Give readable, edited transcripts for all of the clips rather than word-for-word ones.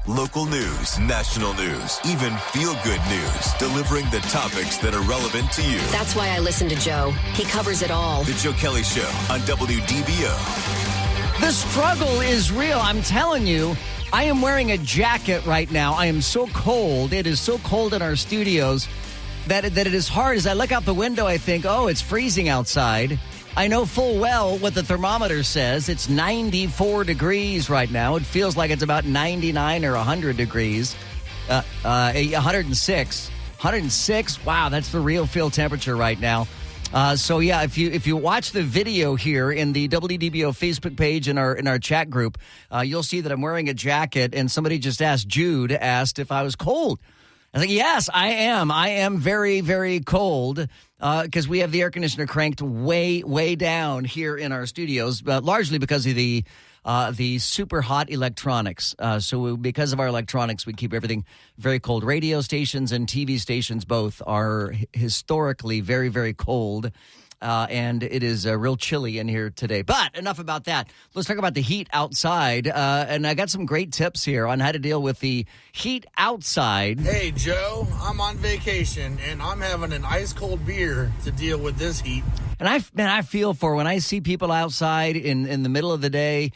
Local news, national news, even feel-good news, delivering the topics that are relevant to you. That's why I listen to Joe. He covers it all. The Joe Kelly Show on WDBO. The struggle is real. I'm telling you, I am wearing a jacket right now. I am so cold. It is so cold in our studios that it is hard. As I look out the window, I think, oh, it's freezing outside. I know full well what the thermometer says. It's 94 degrees right now. It feels like it's about 99 or 100 degrees. 106. 106. Wow, that's the real feel temperature right now. So yeah, if you watch the video here in the WDBO Facebook page in our chat group, you'll see that I'm wearing a jacket, and somebody just asked if I was cold. I was like, yes, I am. I am very, very cold because we have the air conditioner cranked way, way down here in our studios, largely because of the super hot electronics. So because of our electronics, we keep everything very cold. Radio stations and TV stations both are historically very, very cold. And it is real chilly in here today. But enough about that. Let's talk about the heat outside. And I got some great tips here on how to deal with the heat outside. Hey, Joe, I'm on vacation, and I'm having an ice-cold beer to deal with this heat. And I feel for when I see people outside in the middle of the day,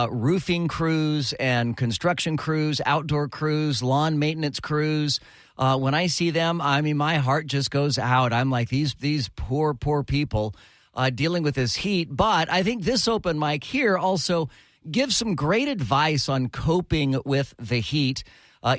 roofing crews and construction crews, outdoor crews, lawn maintenance crews. When I see them, I mean, my heart just goes out. I'm like, these poor people dealing with this heat. But I think this open mic here also gives some great advice on coping with the heat.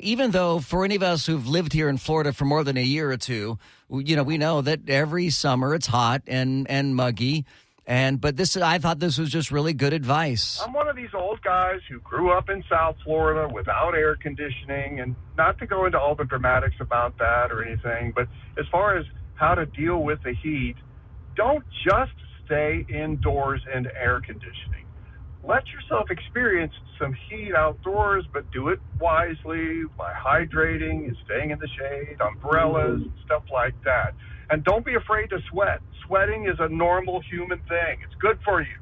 Even though for any of us who've lived here in Florida for more than a year or two, we know that every summer it's hot and muggy. But I thought this was just really good advice. I'm one of these old guys who grew up in South Florida without air conditioning, and not to go into all the dramatics about that or anything, but as far as how to deal with the heat, don't just stay indoors in air conditioning. Let yourself experience some heat outdoors, but do it wisely by hydrating and staying in the shade, umbrellas, stuff like that. And don't be afraid to sweat. Sweating is a normal human thing. It's good for you.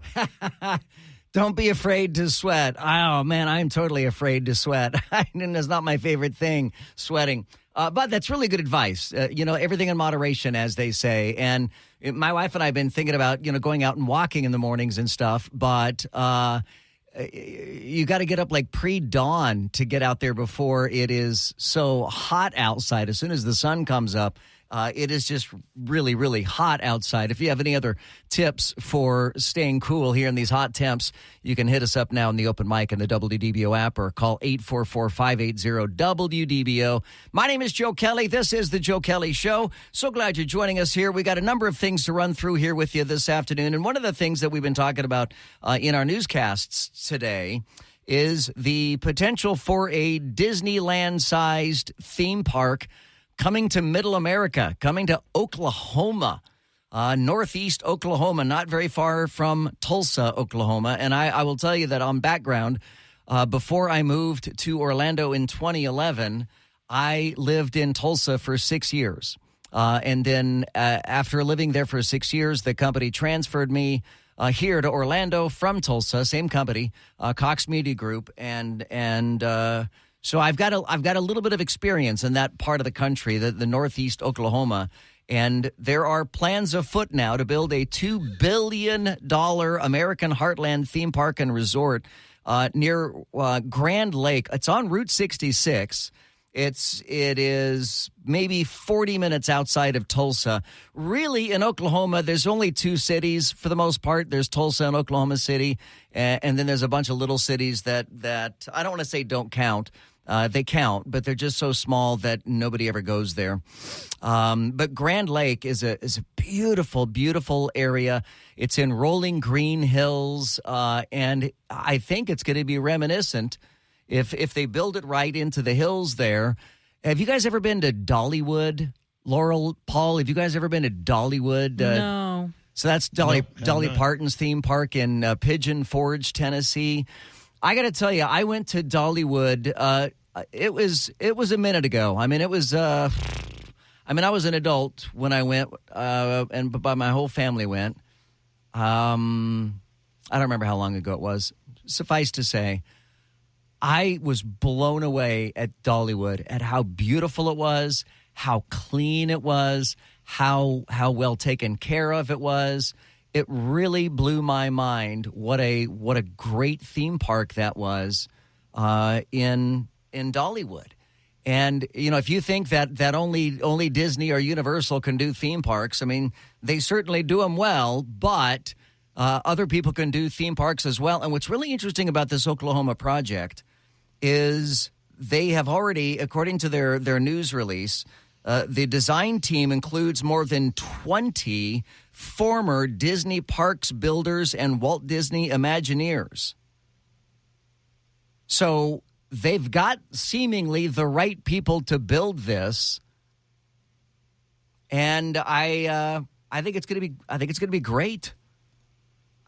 Don't be afraid to sweat. Oh, man, I'm totally afraid to sweat. And it's not my favorite thing, sweating. But that's really good advice. Everything in moderation, as they say. And my wife and I have been thinking about, going out and walking in the mornings and stuff. But you got to get up like pre-dawn to get out there before it is so hot outside. As soon as the sun comes up, it is just really, really hot outside. If you have any other tips for staying cool here in these hot temps, you can hit us up now in the open mic in the WDBO app or call 844-580-WDBO. My name is Joe Kelly. This is the Joe Kelly Show. So glad you're joining us here. We got a number of things to run through here with you this afternoon. And one of the things that we've been talking about in our newscasts today is the potential for a Disneyland-sized theme park coming to Middle America, coming to Oklahoma, northeast Oklahoma, not very far from Tulsa, Oklahoma. And I will tell you that on background, before I moved to Orlando in 2011, I lived in Tulsa for 6 years. And then after living there for 6 years, the company transferred me here to Orlando from Tulsa, same company, Cox Media Group, and so I've got a little bit of experience in that part of the country, the northeast Oklahoma, and there are plans afoot now to build a $2 billion American Heartland theme park and resort near Grand Lake. It's on Route 66. It is maybe 40 minutes outside of Tulsa. Really, in Oklahoma, there's only two cities for the most part. There's Tulsa and Oklahoma City, and then there's a bunch of little cities that I don't want to say don't count. They count, but they're just so small that nobody ever goes there. But Grand Lake is a beautiful, beautiful area. It's in rolling green hills, and I think it's going to be reminiscent if they build it right into the hills there. Have you guys ever been to Dollywood? Laurel, Paul, have you guys ever been to Dollywood? No. So that's Dolly Parton's theme park in Pigeon Forge, Tennessee. I got to tell you, I went to Dollywood. It was a minute ago. I mean, I was an adult when I went, but my whole family went. I don't remember how long ago it was. Suffice to say, I was blown away at Dollywood, at how beautiful it was, how clean it was, how well taken care of it was. It really blew my mind what a great theme park that was in Dollywood. And, if you think that only Disney or Universal can do theme parks, I mean, they certainly do them well, but other people can do theme parks as well. And what's really interesting about this Oklahoma project is they have already, according to their news release, the design team includes more than 20 former Disney parks builders and Walt Disney Imagineers. So they've got seemingly the right people to build this, and I think it's going to be great.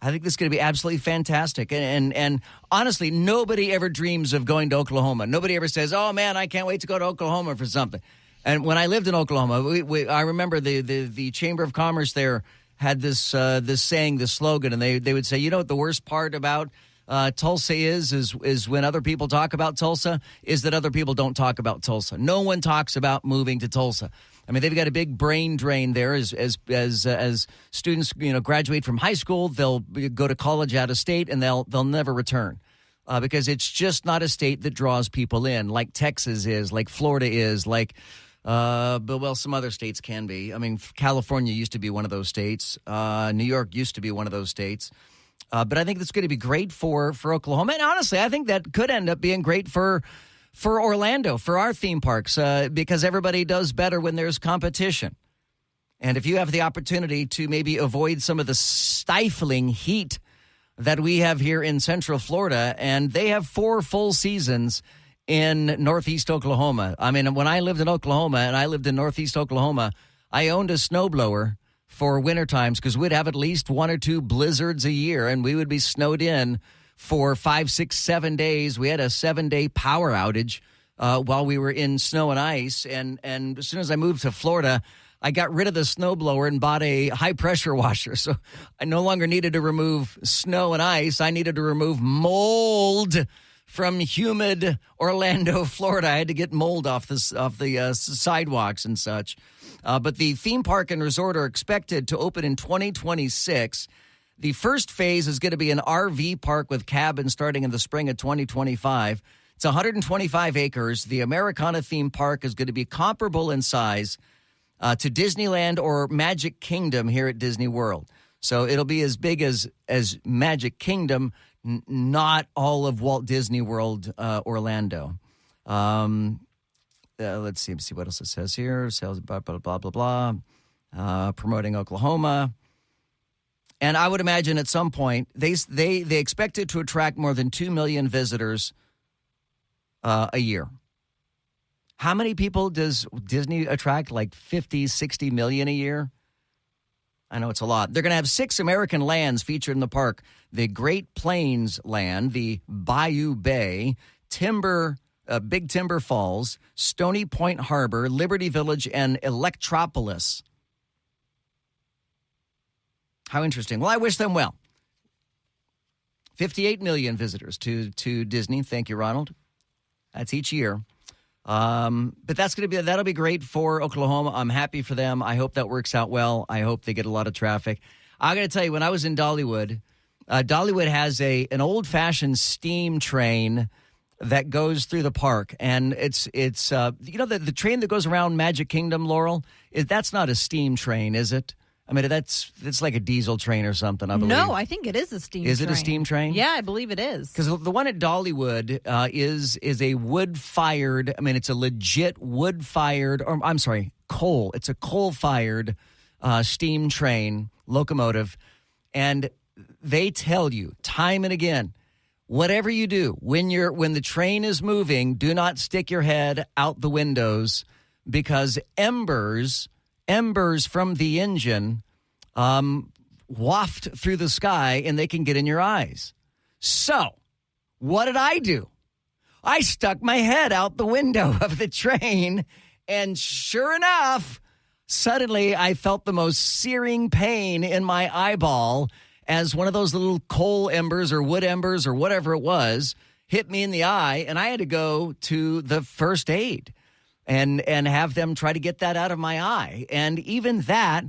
I think this is going to be absolutely fantastic. And honestly, nobody ever dreams of going to Oklahoma. Nobody ever says, "Oh man, I can't wait to go to Oklahoma for something." And when I lived in Oklahoma, I remember the Chamber of Commerce there had this saying, this slogan, and they would say, what the worst part about Tulsa is when other people talk about Tulsa, is that other people don't talk about Tulsa. No one talks about moving to Tulsa. I mean, they've got a big brain drain there as students graduate from high school. They'll go to college out of state, and they'll never return because it's just not a state that draws people in like Texas is, like Florida is, like some other states can be. I mean, California used to be one of those states. New York used to be one of those states. But I think that's going to be great for Oklahoma. And honestly, I think that could end up being great for Orlando, for our theme parks, because everybody does better when there's competition. And if you have the opportunity to maybe avoid some of the stifling heat that we have here in Central Florida, and they have 4 full seasons in Northeast Oklahoma. I mean, when I lived in Oklahoma and I lived in Northeast Oklahoma, I owned a snowblower for winter times because we'd have at least 1 or 2 blizzards a year, and we would be snowed in for 5, 6, 7 days. We had a 7-day power outage while we were in snow and ice. And as soon as I moved to Florida, I got rid of the snowblower and bought a high-pressure washer. So I no longer needed to remove snow and ice. I needed to remove mold from humid Orlando, Florida. I had to get mold off the sidewalks and such. But the theme park and resort are expected to open in 2026. The first phase is going to be an RV park with cabins starting in the spring of 2025. It's 125 acres. The Americana theme park is going to be comparable in size to Disneyland or Magic Kingdom here at Disney World. So it'll be as big as Magic Kingdom, not all of Walt Disney World Orlando. Let's see what else it says here. Sales, blah, blah, blah, blah, blah. Promoting Oklahoma. And I would imagine at some point, they expect it to attract more than 2 million visitors a year. How many people does Disney attract? Like 50, 60 million a year? I know it's a lot. They're going to have 6 American lands featured in the park. The Great Plains Land, the Bayou Bay, Big Timber Falls, Stony Point Harbor, Liberty Village, and Electropolis. How interesting. Well, I wish them well. 58 million visitors to Disney. Thank you, Ronald. That's each year. But that'll be great for Oklahoma. I'm happy for them. I hope that works out well. I hope they get a lot of traffic. I got to tell you, when I was in Dollywood, Dollywood has an old-fashioned steam train that goes through the park, and it's the train that goes around Magic Kingdom, Laurel. That's not a steam train, is it? I mean, it's like a diesel train or something, I believe. No, I think it is a steam train. Is it a steam train? Yeah, I believe it is. Because the one at Dollywood is a wood-fired, I mean, it's a legit wood-fired, or I'm sorry, coal. It's a coal-fired steam train locomotive. And they tell you time and again, whatever you do, when the train is moving, do not stick your head out the windows because embers from the engine waft through the sky and they can get in your eyes. So, what did I do? I stuck my head out the window of the train, and sure enough, suddenly I felt the most searing pain in my eyeball as one of those little coal embers or wood embers or whatever it was hit me in the eye, and I had to go to the first aid and have them try to get that out of my eye. And even that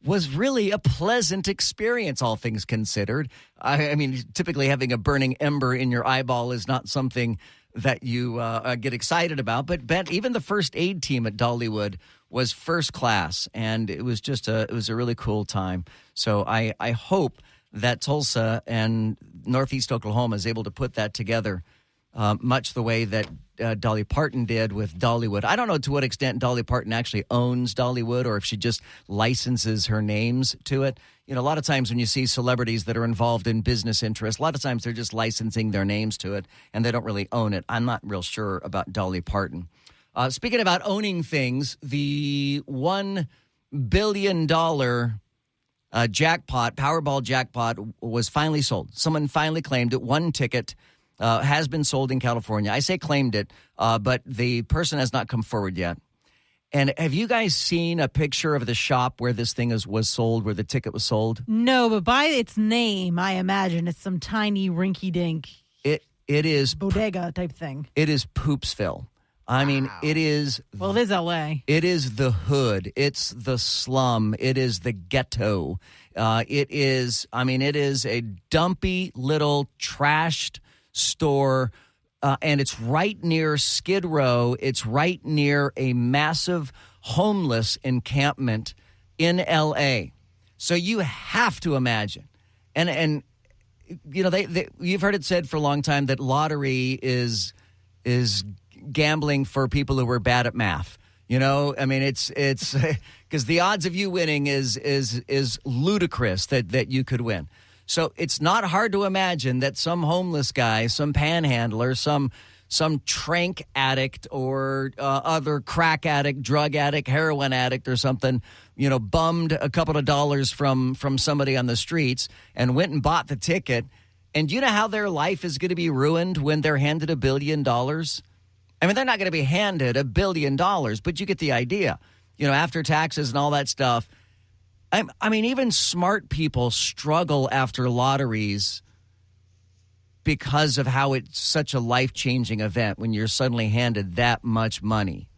was really a pleasant experience, all things considered. I mean, typically having a burning ember in your eyeball is not something that you get excited about. But even the first aid team at Dollywood was first class, and it was a really cool time. So I hope that Tulsa and Northeast Oklahoma is able to put that together, much the way that Dolly Parton did with Dollywood. I don't know to what extent Dolly Parton actually owns Dollywood or if she just licenses her names to it. You know, a lot of times when you see celebrities that are involved in business interests, a lot of times they're just licensing their names to it and they don't really own it. I'm not real sure about Dolly Parton. Speaking about owning things, the $1 billion jackpot, Powerball jackpot, was finally sold. Someone finally claimed it. One ticket has been sold in California. I say claimed it, but the person has not come forward yet. And have you guys seen a picture of the shop where this thing was sold, where the ticket was sold? No, but by its name, I imagine it's some tiny rinky-dink It is bodega type thing. It is Poopsville. I mean, it is. Well, it is L.A. It is the hood. It's the slum. It is the ghetto. It is a dumpy little trashed store, and it's right near Skid Row. It's right near a massive homeless encampment in L.A. So you have to imagine, and you know you've heard it said for a long time that lottery is gambling for people who are bad at math. You know, I mean, it's because the odds of you winning is ludicrous that you could win. So it's not hard to imagine that some homeless guy, some panhandler, some trank addict or other crack addict, drug addict, heroin addict or something, you know, bummed a couple of dollars from somebody on the streets and went and bought the ticket. And do you know how their life is going to be ruined when they're handed $1 billion? I mean, they're not going to be handed $1 billion, but you get the idea. You know, after taxes and all that stuff. I mean, even smart people struggle after lotteries because of how it's such a life-changing event when you're suddenly handed that much money.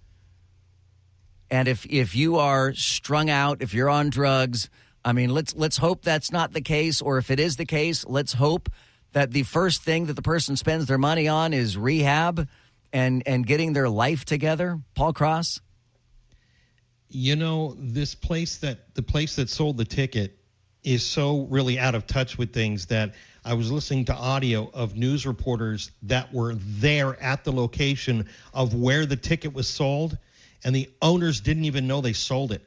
And if you are strung out, if you're on drugs, I mean, let's hope that's not the case. Or if it is the case, let's hope that the first thing that the person spends their money on is rehab and getting their life together. Paul Cross? You know, the place that sold the ticket is so really out of touch with things that I was listening to audio of news reporters that were there at the location of where the ticket was sold, and the owners didn't even know they sold it.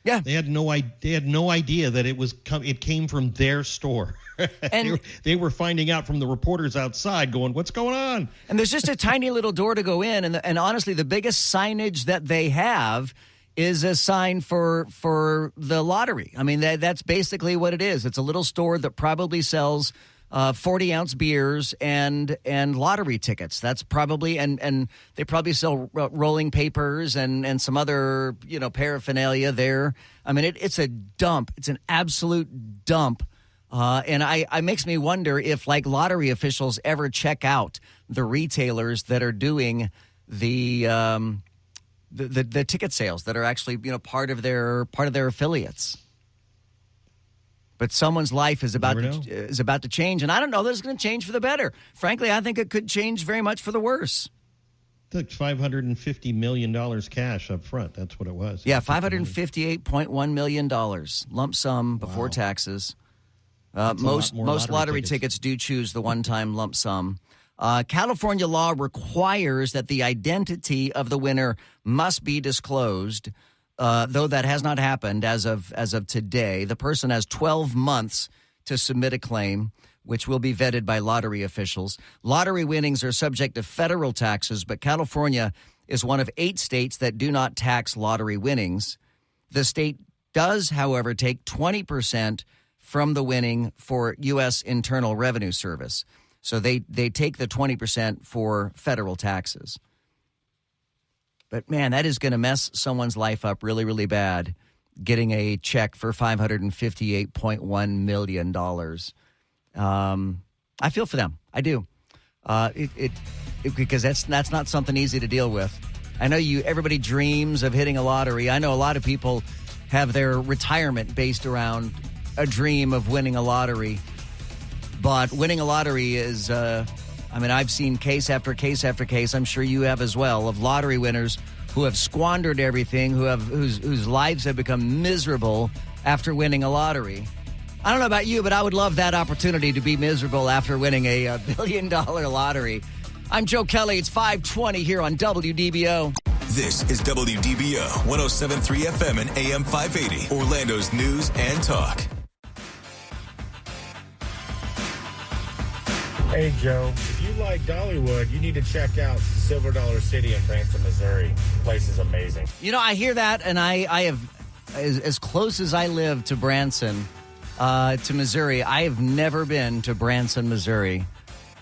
Yeah, they had no idea that it came from their store. And they were finding out from the reporters outside, going, "What's going on?" And there's just a tiny little door to go in, and honestly, the biggest signage that they have is a sign for the lottery. I mean, that's basically what it is. It's a little store that probably sells 40-ounce beers and lottery tickets. That's probably, and they probably sell rolling papers and some other, you know, paraphernalia there. I mean, it's a dump. It's an absolute dump. And I makes me wonder if, like, lottery officials ever check out the retailers that are doing the ticket sales that are actually, you know, part of their affiliates. But someone's life is about to change, and I don't know that it's going to change for the better. Frankly, I think it could change very much for the worse. Took $550 million cash up front. That's what it was. Yeah, $558.1 million lump sum before taxes. Most lottery tickets do choose the one-time lump sum. California law requires that the identity of the winner must be disclosed, though that has not happened as of today. The person has 12 months to submit a claim, which will be vetted by lottery officials. Lottery winnings are subject to federal taxes, but California is one of 8 states that do not tax lottery winnings. The state does, however, take 20% from the winning for U.S. Internal Revenue Service. So they take the 20% for federal taxes. But, man, that is going to mess someone's life up really, really bad, getting a check for $558.1 million. I feel for them. I do. Because that's not something easy to deal with. I know everybody dreams of hitting a lottery. I know a lot of people have their retirement based around a dream of winning a lottery. But winning a lottery is, I've seen case after case after case, I'm sure you have as well, of lottery winners who have squandered everything, whose lives have become miserable after winning a lottery. I don't know about you, but I would love that opportunity to be miserable after winning a $1 billion lottery. I'm Joe Kelly. It's 5:20 here on WDBO. This is WDBO 107.3 FM and AM 580, Orlando's news and talk. Hey, Joe, if you like Dollywood, you need to check out Silver Dollar City in Branson, Missouri. The place is amazing. You know, I hear that, and I have, as close as I live to Branson, to Missouri, I have never been to Branson, Missouri.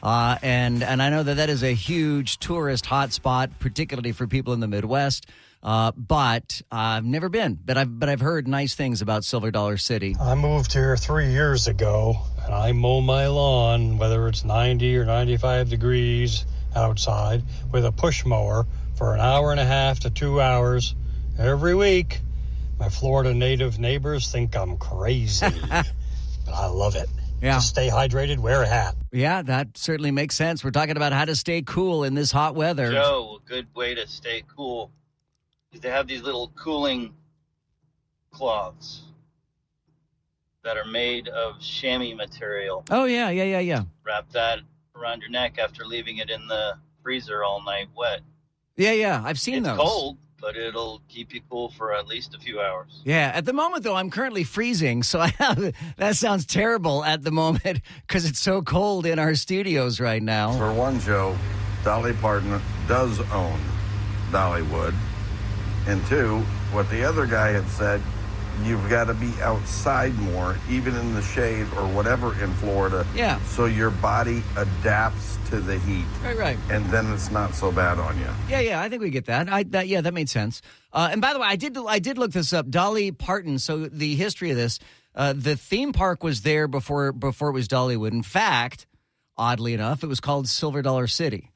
And I know that is a huge tourist hotspot, particularly for people in the Midwest. But I've never been. But I've heard nice things about Silver Dollar City. I moved here 3 years ago, and I mow my lawn, whether it's 90 or 95 degrees outside, with a push mower for an hour and a half to 2 hours every week. My Florida native neighbors think I'm crazy, but I love it. Yeah. Just stay hydrated, wear a hat. Yeah, that certainly makes sense. We're talking about how to stay cool in this hot weather. Joe, a good way to stay cool is they have these little cooling cloths that are made of chamois material. Oh, yeah. Wrap that around your neck after leaving it in the freezer all night wet. Yeah, I've seen those. It's cold, but it'll keep you cool for at least a few hours. Yeah, at the moment, though, I'm currently freezing, so that sounds terrible at the moment because it's so cold in our studios right now. For one, Joe, Dolly Parton does own Dollywood. And two, what the other guy had said, you've got to be outside more, even in the shade or whatever in Florida. Yeah. So your body adapts to the heat. Right. And then it's not so bad on you. Yeah, I think we get that. That made sense. And by the way, I did look this up. Dolly Parton. So the history of this, the theme park was there before it was Dollywood. In fact, oddly enough, it was called Silver Dollar City.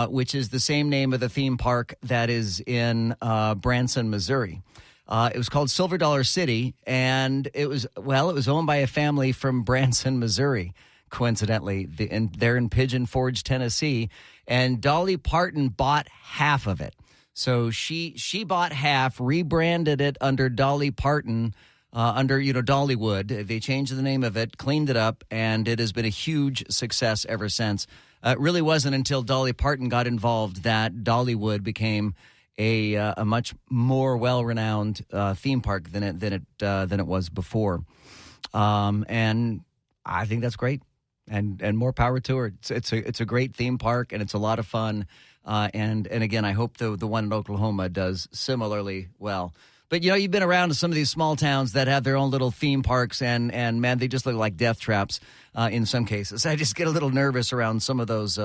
Which is the same name of the theme park that is in Branson, Missouri. It was called Silver Dollar City, and it was owned by a family from Branson, Missouri, coincidentally. They're in Pigeon Forge, Tennessee, and Dolly Parton bought half of it. So she bought half, rebranded it under Dolly Parton, under Dollywood. They changed the name of it, cleaned it up, and it has been a huge success ever since. It really wasn't until Dolly Parton got involved that Dollywood became a much more well-renowned theme park than it was before, and I think that's great, and more power to her. It's a great theme park, and it's a lot of fun, and again, I hope the one in Oklahoma does similarly well. But, you've been around to some of these small towns that have their own little theme parks, and man, they just look like death traps in some cases. I just get a little nervous around some of those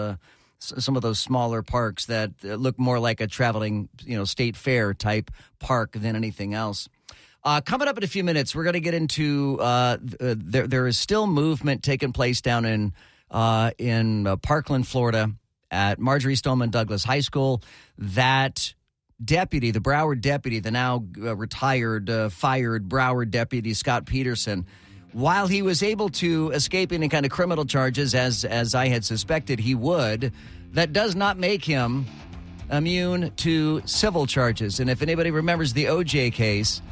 smaller parks that look more like a traveling, state fair type park than anything else. Coming up in a few minutes, we're going to get into there is still movement taking place down in Parkland, Florida, at Marjorie Stoneman Douglas High School. That deputy, the Broward deputy, the now retired, fired Broward deputy Scott Peterson, while he was able to escape any kind of criminal charges, as I had suspected he would, that does not make him immune to civil charges. And if anybody remembers the O.J. case,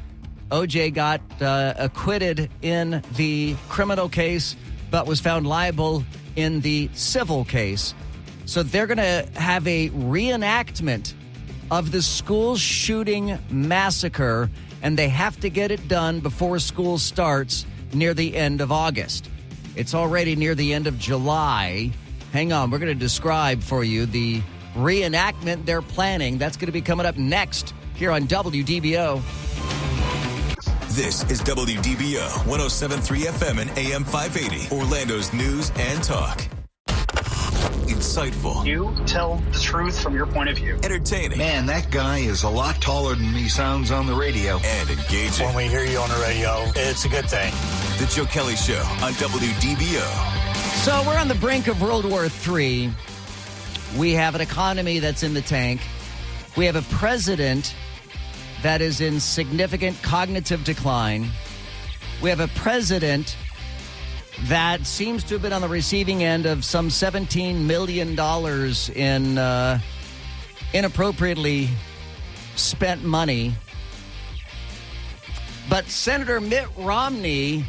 O.J. got acquitted in the criminal case, but was found liable in the civil case. So they're going to have a reenactment of the school shooting massacre, and they have to get it done before school starts near the end of August. It's already near the end of July. Hang on, we're going to describe for you the reenactment they're planning. That's going to be coming up next here on WDBO. This is WDBO 107.3 FM and AM 580, Orlando's news and talk. Insightful. You tell the truth from your point of view. Entertaining. Man, that guy is a lot taller than he sounds on the radio. And engaging. When we hear you on the radio, it's a good thing. The Joe Kelly Show on WDBO. So we're on the brink of World War III. We have an economy that's in the tank. We have a president that is in significant cognitive decline. We have a president that seems to have been on the receiving end of some $17 million in inappropriately spent money. But Senator Mitt Romney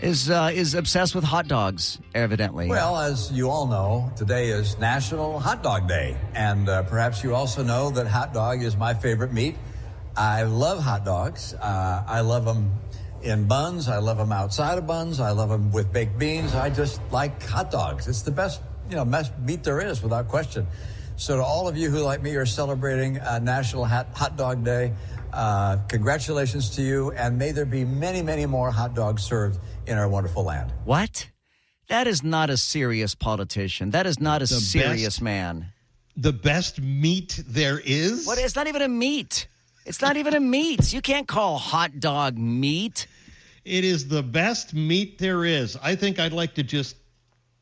is obsessed with hot dogs, evidently. Well, as you all know, today is National Hot Dog Day. And perhaps you also know that hot dog is my favorite meat. I love hot dogs. I love them in buns. I love them outside of buns. I love them with baked beans. I just like hot dogs. It's the best, best meat there is, without question. So to all of you who, like me, are celebrating National Hot Dog Day, congratulations to you, and may there be many, many more hot dogs served in our wonderful land. What? That is not a serious politician. That is not a serious man. The best meat there is? What? It's not even a meat. It's not even a meat. You can't call hot dog meat. It is the best meat there is. I think I'd like to just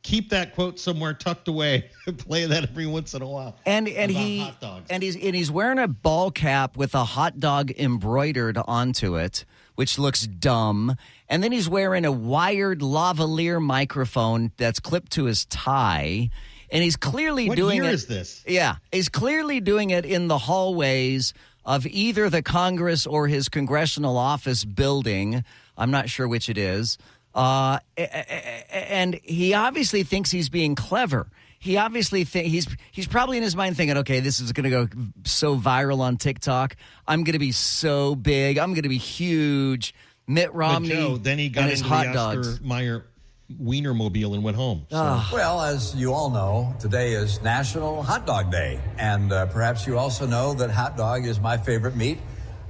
keep that quote somewhere tucked away and play that every once in a while. And he's wearing a ball cap with a hot dog embroidered onto it, which looks dumb. And then he's wearing a wired lavalier microphone that's clipped to his tie. And he's clearly doing it. What year is this? Yeah, he's clearly doing it in the hallways of either the Congress or his congressional office building. I'm not sure which it is. And he obviously thinks he's being clever. He obviously he's probably in his mind thinking, okay, this is going to go so viral on TikTok. I'm going to be so big. I'm going to be huge. Mitt Romney. But Joe, then he got and his into hot the dogs. Oscar Mayer Wienermobile and went home. So. Well, as you all know, today is National Hot Dog Day. And perhaps you also know that hot dog is my favorite meat.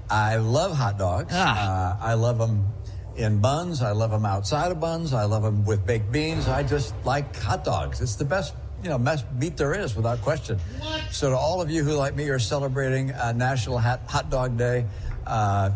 I love hot dogs. I love them in buns. I love them outside of buns. I love them with baked beans. I just like hot dogs. It's the best, best meat there is, without question. What? So to all of you who, like me, are celebrating National Hot Dog Day,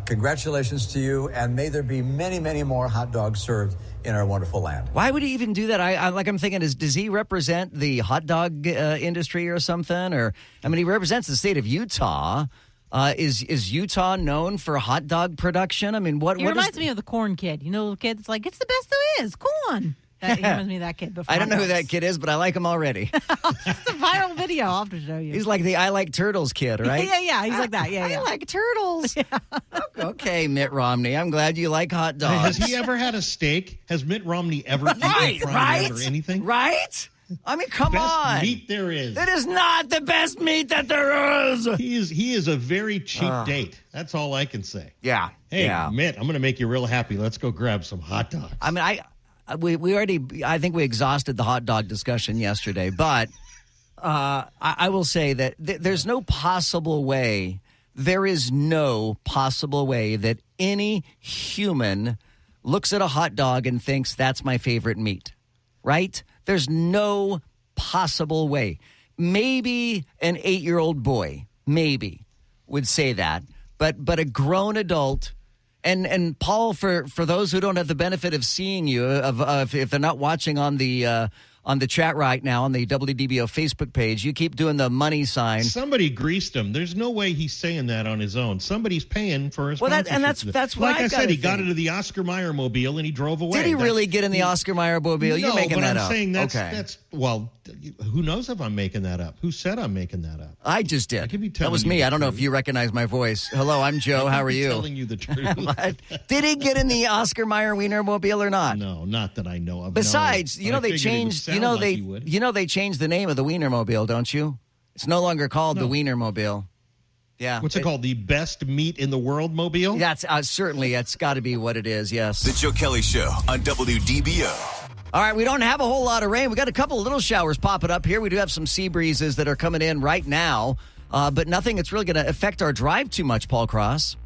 congratulations to you, and may there be many, many more hot dogs served in our wonderful land. Why would he even do that? I'm thinking, does he represent the hot dog industry or something? Or he represents the state of Utah. Is Utah known for hot dog production? He reminds me of the corn kid. The kid that's like, it's the best there is. Corn. He reminds me of that kid. I don't know who that kid is, but I like him already. It's a viral video. I'll have to show you. He's like the I like turtles kid, right? Yeah. He's like that. Yeah. I like turtles. Yeah. Okay, Mitt Romney. I'm glad you like hot dogs. Has he ever had a steak? Has Mitt Romney ever eaten fried egg or anything? Right? Come on. Best meat there is. That is not the best meat that there is. He is a very cheap date. That's all I can say. Yeah. Hey, yeah. Mitt, I'm going to make you real happy. Let's go grab some hot dogs. We already, I think we exhausted the hot dog discussion yesterday, but I will say that there's no possible way, there is no possible way that any human looks at a hot dog and thinks that's my favorite meat, right? There's no possible way. Maybe an 8-year-old boy, maybe, would say that, but a grown adult. And Paul, for those who don't have the benefit of seeing you, if they're not watching on the chat right now on the WDBO Facebook page, you keep doing the money sign. Somebody greased him. There's no way he's saying that on his own. Somebody's paying for his sponsorship. That's what like I said, he got into the Oscar Mayer mobile and he drove away. Did he really get in the Oscar Mayer mobile? You're making that up. I'm saying that's who knows if I'm making that up? Who said I'm making that up? I just did. That was me. I don't know if you recognize my voice. Hello, I'm Joe. How are you? Telling you the truth. Did he get in the Oscar Mayer Wienermobile or not? No, not that I know of. Besides, no. they changed. They changed the name of the Wienermobile, don't you? It's no longer called the Wienermobile. Yeah. What's it called? The best meat in the world mobile? That's certainly, it's got to be what it is, yes. The Joe Kelly Show on WDBO. All right, we don't have a whole lot of rain. We got a couple of little showers popping up here. We do have some sea breezes that are coming in right now, but nothing that's really going to affect our drive too much, Paul Cross.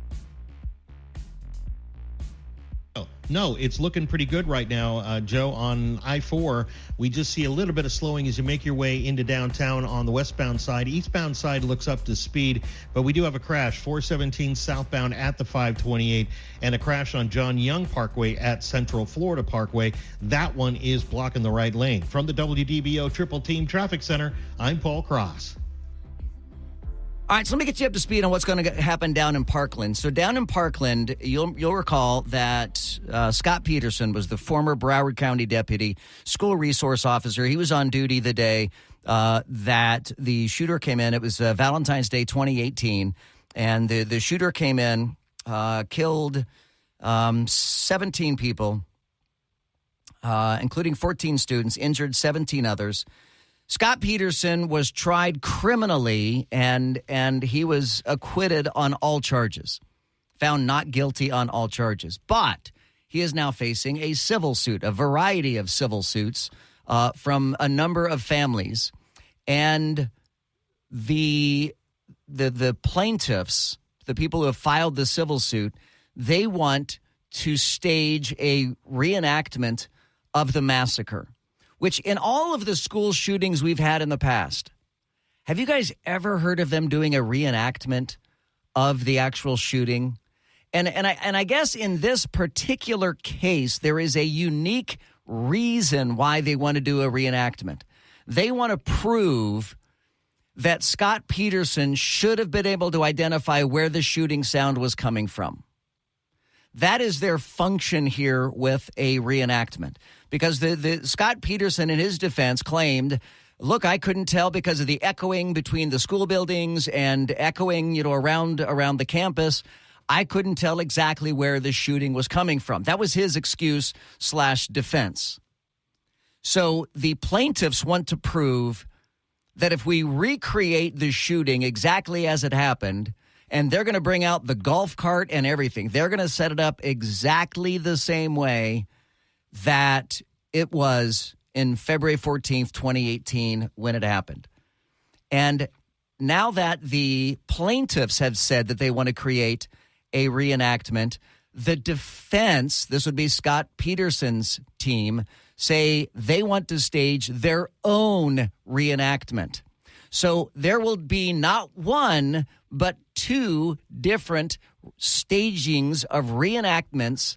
No, it's looking pretty good right now, Joe. On I-4, we just see a little bit of slowing as you make your way into downtown on the westbound side. Eastbound side looks up to speed, but we do have a crash, 417 southbound at the 528, and a crash on John Young Parkway at Central Florida Parkway. That one is blocking the right lane. From the WDBO Triple Team Traffic Center, I'm Paul Cross. All right, so let me get you up to speed on what's going to happen down in Parkland. So down in Parkland, you'll recall that Scott Peterson was the former Broward County Deputy, school resource officer. He was on duty the day that the shooter came in. It was Valentine's Day 2018, and the shooter came in, killed 17 people, including 14 students, injured 17 others. Scott Peterson was tried criminally, and he was acquitted on all charges, found not guilty on all charges. But he is now facing a civil suit, a variety of civil suits from a number of families. And the plaintiffs, the people who have filed the civil suit, they want to stage a reenactment of the massacre, which in all of the school shootings we've had in the past, have you guys ever heard of them doing a reenactment of the actual shooting? And I guess in this particular case, there is a unique reason why they want to do a reenactment. They want to prove that Scott Peterson should have been able to identify where the shooting sound was coming from. That is their function here with a reenactment. Because the Scott Peterson, in his defense, claimed, look, I couldn't tell because of the echoing between the school buildings and echoing, around the campus. I couldn't tell exactly where the shooting was coming from. That was his excuse/defense. So the plaintiffs want to prove that if we recreate the shooting exactly as it happened, and they're going to bring out the golf cart and everything, they're going to set it up exactly the same way that it was in February 14th, 2018, when it happened. And now that the plaintiffs have said that they want to create a reenactment, the defense, this would be Scott Peterson's team, say they want to stage their own reenactment. So there will be not one, but two different stagings of reenactments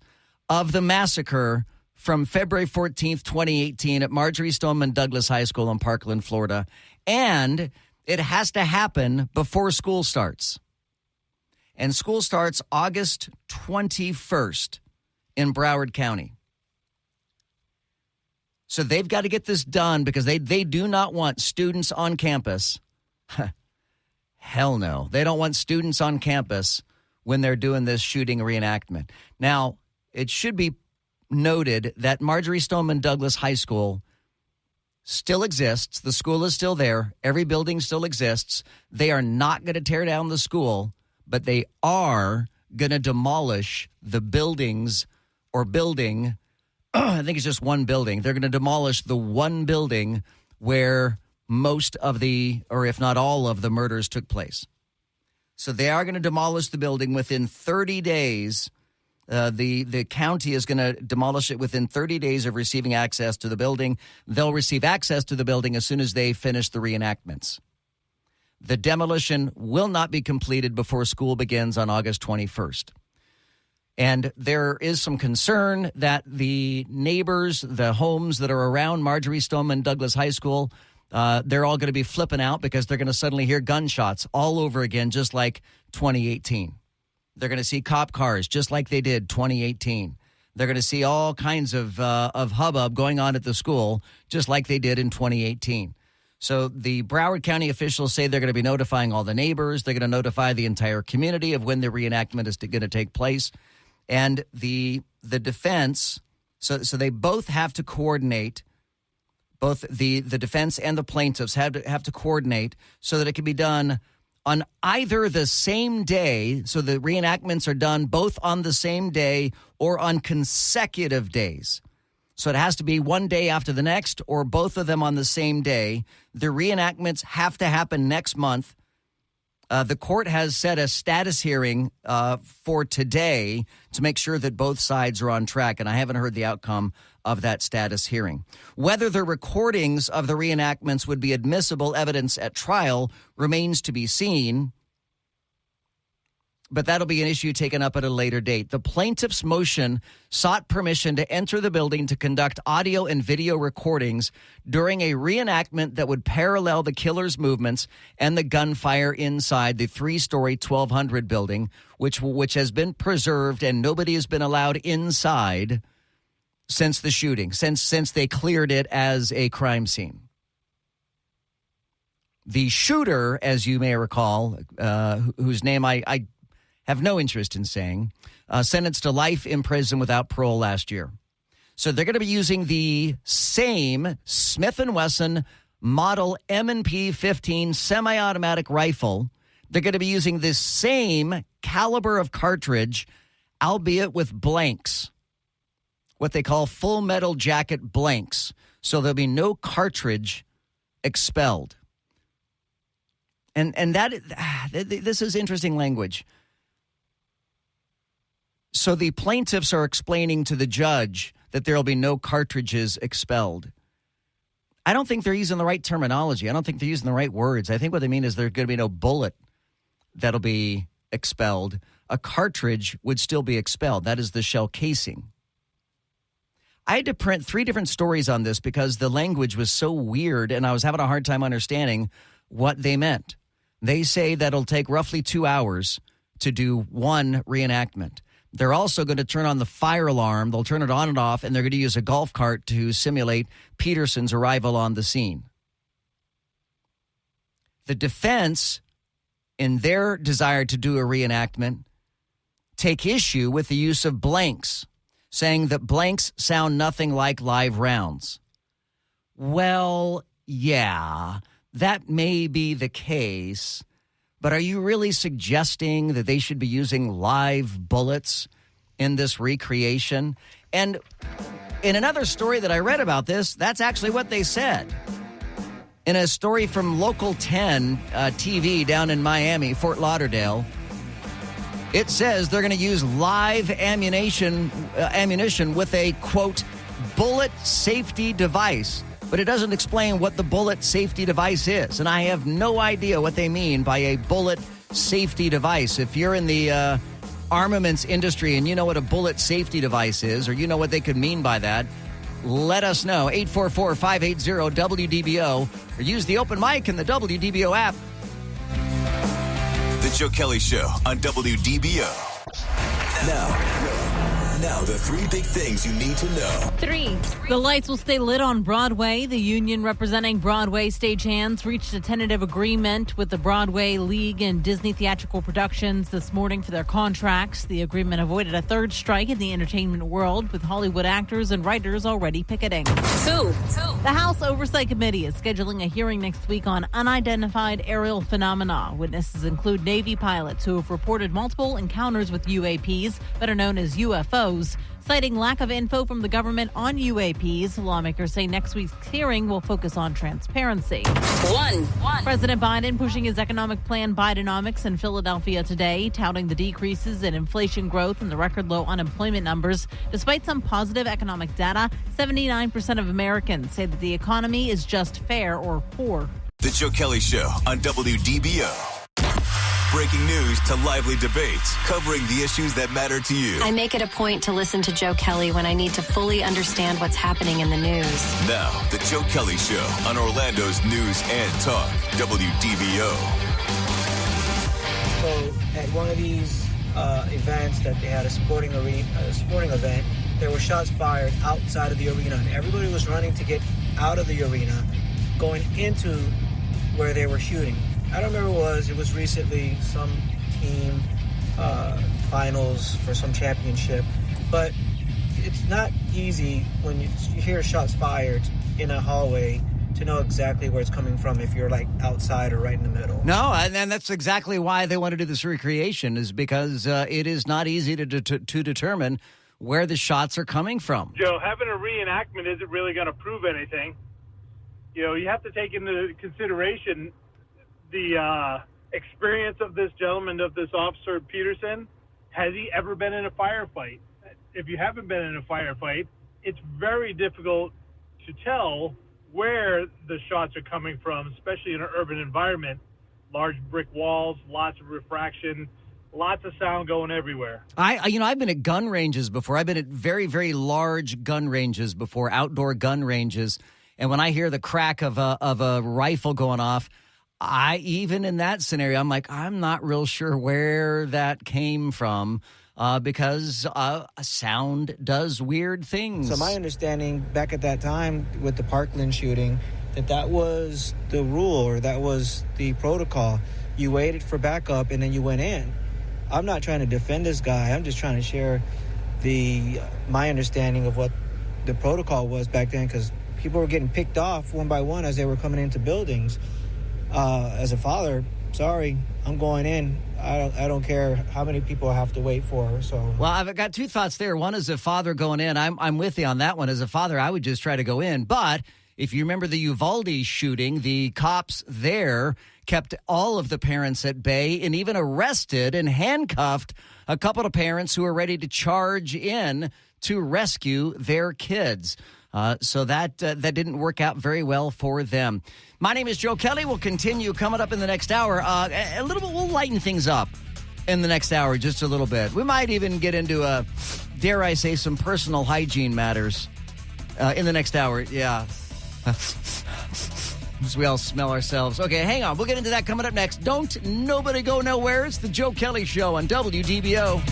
of the massacre from February 14th, 2018 at Marjorie Stoneman Douglas High School in Parkland, Florida. And it has to happen before school starts. And school starts August 21st in Broward County. So they've got to get this done because they do not want students on campus. Hell no. They don't want students on campus when they're doing this shooting reenactment. Now, it should be noted that Marjorie Stoneman Douglas High School still exists. The school is still there. Every building still exists. They are not going to tear down the school, but they are going to demolish the buildings or building. I think it's just one building. They're going to demolish the one building where most of the, or if not all of the murders took place. So they are going to demolish the building within 30 days. The county is going to demolish it within 30 days of receiving access to the building. They'll receive access to the building as soon as they finish the reenactments. The demolition will not be completed before school begins on August 21st. And there is some concern that the neighbors, the homes that are around Marjorie Stoneman Douglas High School, they're all going to be flipping out because they're going to suddenly hear gunshots all over again, just like 2018. They're going to see cop cars just like they did 2018. They're going to see all kinds of hubbub going on at the school just like they did in 2018. So the Broward County officials say they're going to be notifying all the neighbors. They're going to notify the entire community of when the reenactment is going to take place. And the defense, so they both have to coordinate, both the defense and the plaintiffs have to coordinate so that it can be done on either the same day, so the reenactments are done both on the same day or on consecutive days. So it has to be one day after the next or both of them on the same day. The reenactments have to happen next month The court has set a status hearing for today to make sure that both sides are on track, and I haven't heard the outcome of that status hearing. Whether the recordings of the reenactments would be admissible evidence at trial remains to be seen, but that'll be an issue taken up at a later date. The plaintiff's motion sought permission to enter the building to conduct audio and video recordings during a reenactment that would parallel the killer's movements and the gunfire inside the 3-story 1200 building, which has been preserved and nobody has been allowed inside since the shooting, since they cleared it as a crime scene. The shooter, as you may recall, whose name I have no interest in saying, sentenced to life in prison without parole last year. So they're going to be using the same Smith & Wesson model M&P 15 semi-automatic rifle. They're going to be using this same caliber of cartridge, albeit with blanks, what they call full metal jacket blanks. So there'll be no cartridge expelled. And this is interesting language. So the plaintiffs are explaining to the judge that there will be no cartridges expelled. I don't think they're using the right terminology. I don't think they're using the right words. I think what they mean is there's going to be no bullet that'll be expelled. A cartridge would still be expelled. That is the shell casing. I had to print 3 different stories on this because the language was so weird and I was having a hard time understanding what they meant. They say that it'll take roughly 2 hours to do one reenactment. They're also going to turn on the fire alarm. They'll turn it on and off, and they're going to use a golf cart to simulate Peterson's arrival on the scene. The defense, in their desire to do a reenactment, take issue with the use of blanks, saying that blanks sound nothing like live rounds. Well, yeah, that may be the case. But are you really suggesting that they should be using live bullets in this recreation? And in another story that I read about this, that's actually what they said. In a story from Local 10 TV down in Miami, Fort Lauderdale, it says they're going to use live ammunition with a, quote, bullet safety device. But it doesn't explain what the bullet safety device is. And I have no idea what they mean by a bullet safety device. If you're in the armaments industry and you know what a bullet safety device is, or you know what they could mean by that, let us know. 844-580-WDBO, or use the open mic in the WDBO app. The Joe Kelly Show on WDBO. Now, the 3 big things you need to know. 3. The lights will stay lit on Broadway. The union representing Broadway stagehands reached a tentative agreement with the Broadway League and Disney Theatrical Productions this morning for their contracts. The agreement avoided a 3rd strike in the entertainment world, with Hollywood actors and writers already picketing. 2. The House Oversight Committee is scheduling a hearing next week on unidentified aerial phenomena. Witnesses include Navy pilots who have reported multiple encounters with UAPs, better known as UFOs. Citing lack of info from the government on UAPs, lawmakers say next week's hearing will focus on transparency. 1. President Biden pushing his economic plan Bidenomics in Philadelphia today, touting the decreases in inflation growth and the record low unemployment numbers. Despite some positive economic data, 79% of Americans say that the economy is just fair or poor. The Joe Kelly Show on WDBO. Breaking news to lively debates, covering the issues that matter to you. I make it a point to listen to Joe Kelly when I need to fully understand what's happening in the news. Now, the Joe Kelly Show on Orlando's News and Talk, WDBO. So at one of these events that they had a sporting event, there were shots fired outside of the arena, and everybody was running to get out of the arena, going into where they were shooting. I don't remember what it was recently some team finals for some championship, but it's not easy when you hear shots fired in a hallway to know exactly where it's coming from if you're like outside or right in the middle. No, and that's exactly why they want to do this recreation, is because it is not easy to determine where the shots are coming from. Joe, having a reenactment isn't really going to prove anything. You know, you have to take into consideration the experience of this gentleman, of this officer Peterson. Has he ever been in a firefight? If you haven't been in a firefight, it's very difficult to tell where the shots are coming from, especially in an urban environment. Large brick walls, lots of refraction, lots of sound going everywhere. I've been at gun ranges before. I've been at very, very large gun ranges before, outdoor gun ranges. And when I hear the crack of a rifle going off, even in that scenario, I'm like, I'm not real sure where that came from. Because sound does weird things. So my understanding back at that time with the Parkland shooting, that was the rule, or that was the protocol. You waited for backup and then you went in. I'm not trying to defend this guy. I'm just trying to share my understanding of what the protocol was back then, because people were getting picked off one by one as they were coming into buildings. As a father, sorry, I'm going in. I don't care how many people I have to wait for. So, well, I've got two thoughts there. One is a father going in. I'm with you on that one. As a father, I would just try to go in. But if you remember the Uvalde shooting, the cops there kept all of the parents at bay and even arrested and handcuffed a couple of parents who were ready to charge in to rescue their kids. So that didn't work out very well for them. My name is Joe Kelly. We'll continue coming up in the next hour. A little bit, we'll lighten things up in the next hour just a little bit. We might even get into, dare I say, some personal hygiene matters in the next hour. Yeah. As we all smell ourselves. Okay, hang on. We'll get into that coming up next. Don't nobody go nowhere. It's the Joe Kelly Show on WDBO.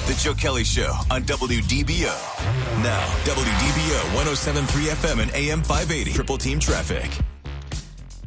The Joe Kelly Show on WDBO. Now, WDBO 107.3 FM and AM 580. Triple Team Traffic.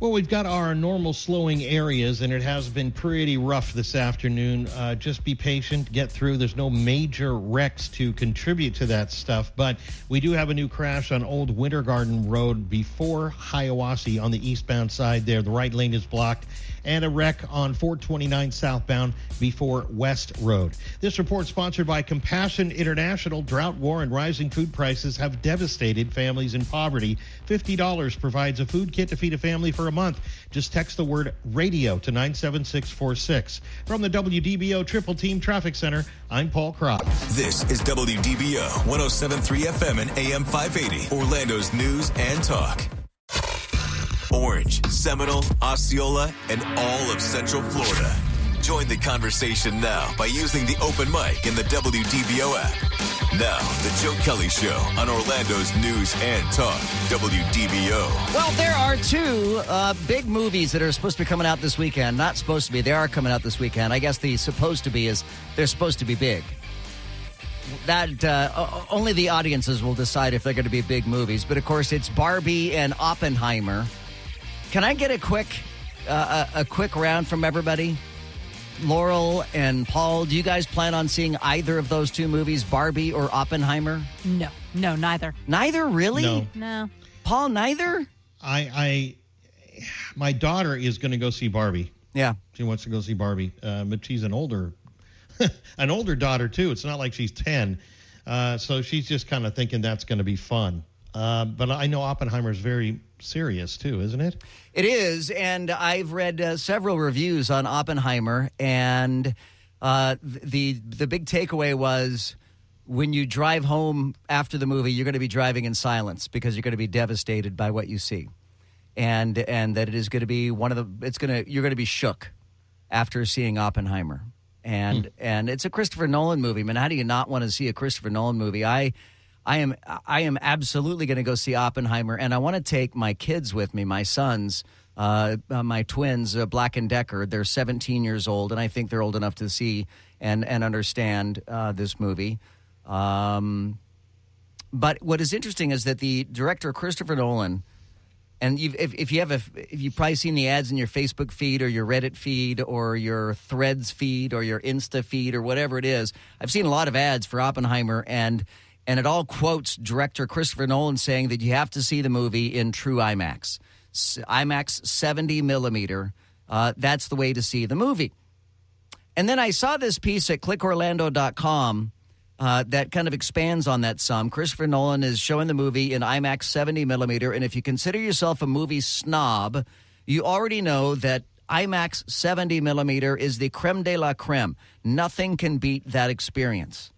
Well, we've got our normal slowing areas, and it has been pretty rough this afternoon. Just be patient, get through. There's no major wrecks to contribute to that stuff, but we do have a new crash on Old Winter Garden Road before Hiawassee on the eastbound side there. The right lane is blocked, and a wreck on 429 southbound before West Road. This report sponsored by Compassion International. Drought, war, and rising food prices have devastated families in poverty. $50 provides a food kit to feed a family for a month. Just text the word radio to 97646. From the WDBO Triple Team Traffic Center, I'm Paul Cross. This is WDBO 107.3 FM and AM 580, Orlando's news and talk. Orange, Seminole, Osceola, and all of Central Florida. Join the conversation now by using the open mic in the WDBO app. Now, the Joe Kelly Show on Orlando's news and talk, WDBO. Well, there are two big movies that are supposed to be coming out this weekend. Not supposed to be. They are coming out this weekend. I guess the supposed to be is they're supposed to be big. That only the audiences will decide if they're going to be big movies. But, of course, it's Barbie and Oppenheimer. Can I get a quick round from everybody? Laurel and Paul, do you guys plan on seeing either of those two movies, Barbie or Oppenheimer? No, neither. Neither, really? No. Paul, neither? My daughter is going to go see Barbie. Yeah. She wants to go see Barbie, but she's an older daughter too. It's not like she's 10. So she's just kind of thinking that's going to be fun. But I know Oppenheimer is very serious too, isn't it? It is, and I've read several reviews on Oppenheimer, and the big takeaway was when you drive home after the movie, you're going to be driving in silence because you're going to be devastated by what you see, and that it is going to be you're going to be shook after seeing Oppenheimer, and it's a Christopher Nolan movie. Man, how do you not want to see a Christopher Nolan movie? I am absolutely going to go see Oppenheimer, and I want to take my kids with me, my sons, my twins, Black and Decker. They're 17 years old, and I think they're old enough to see and understand this movie. But what is interesting is that the director, Christopher Nolan, and if you've probably seen the ads in your Facebook feed or your Reddit feed or your Threads feed or your Insta feed or whatever it is, I've seen a lot of ads for Oppenheimer, and it all quotes director Christopher Nolan saying that you have to see the movie in true IMAX. IMAX 70 millimeter. That's the way to see the movie. And then I saw this piece at clickorlando.com that kind of expands on that some. Christopher Nolan is showing the movie in IMAX 70 millimeter. And if you consider yourself a movie snob, you already know that IMAX 70 millimeter is the creme de la creme. Nothing can beat that experience.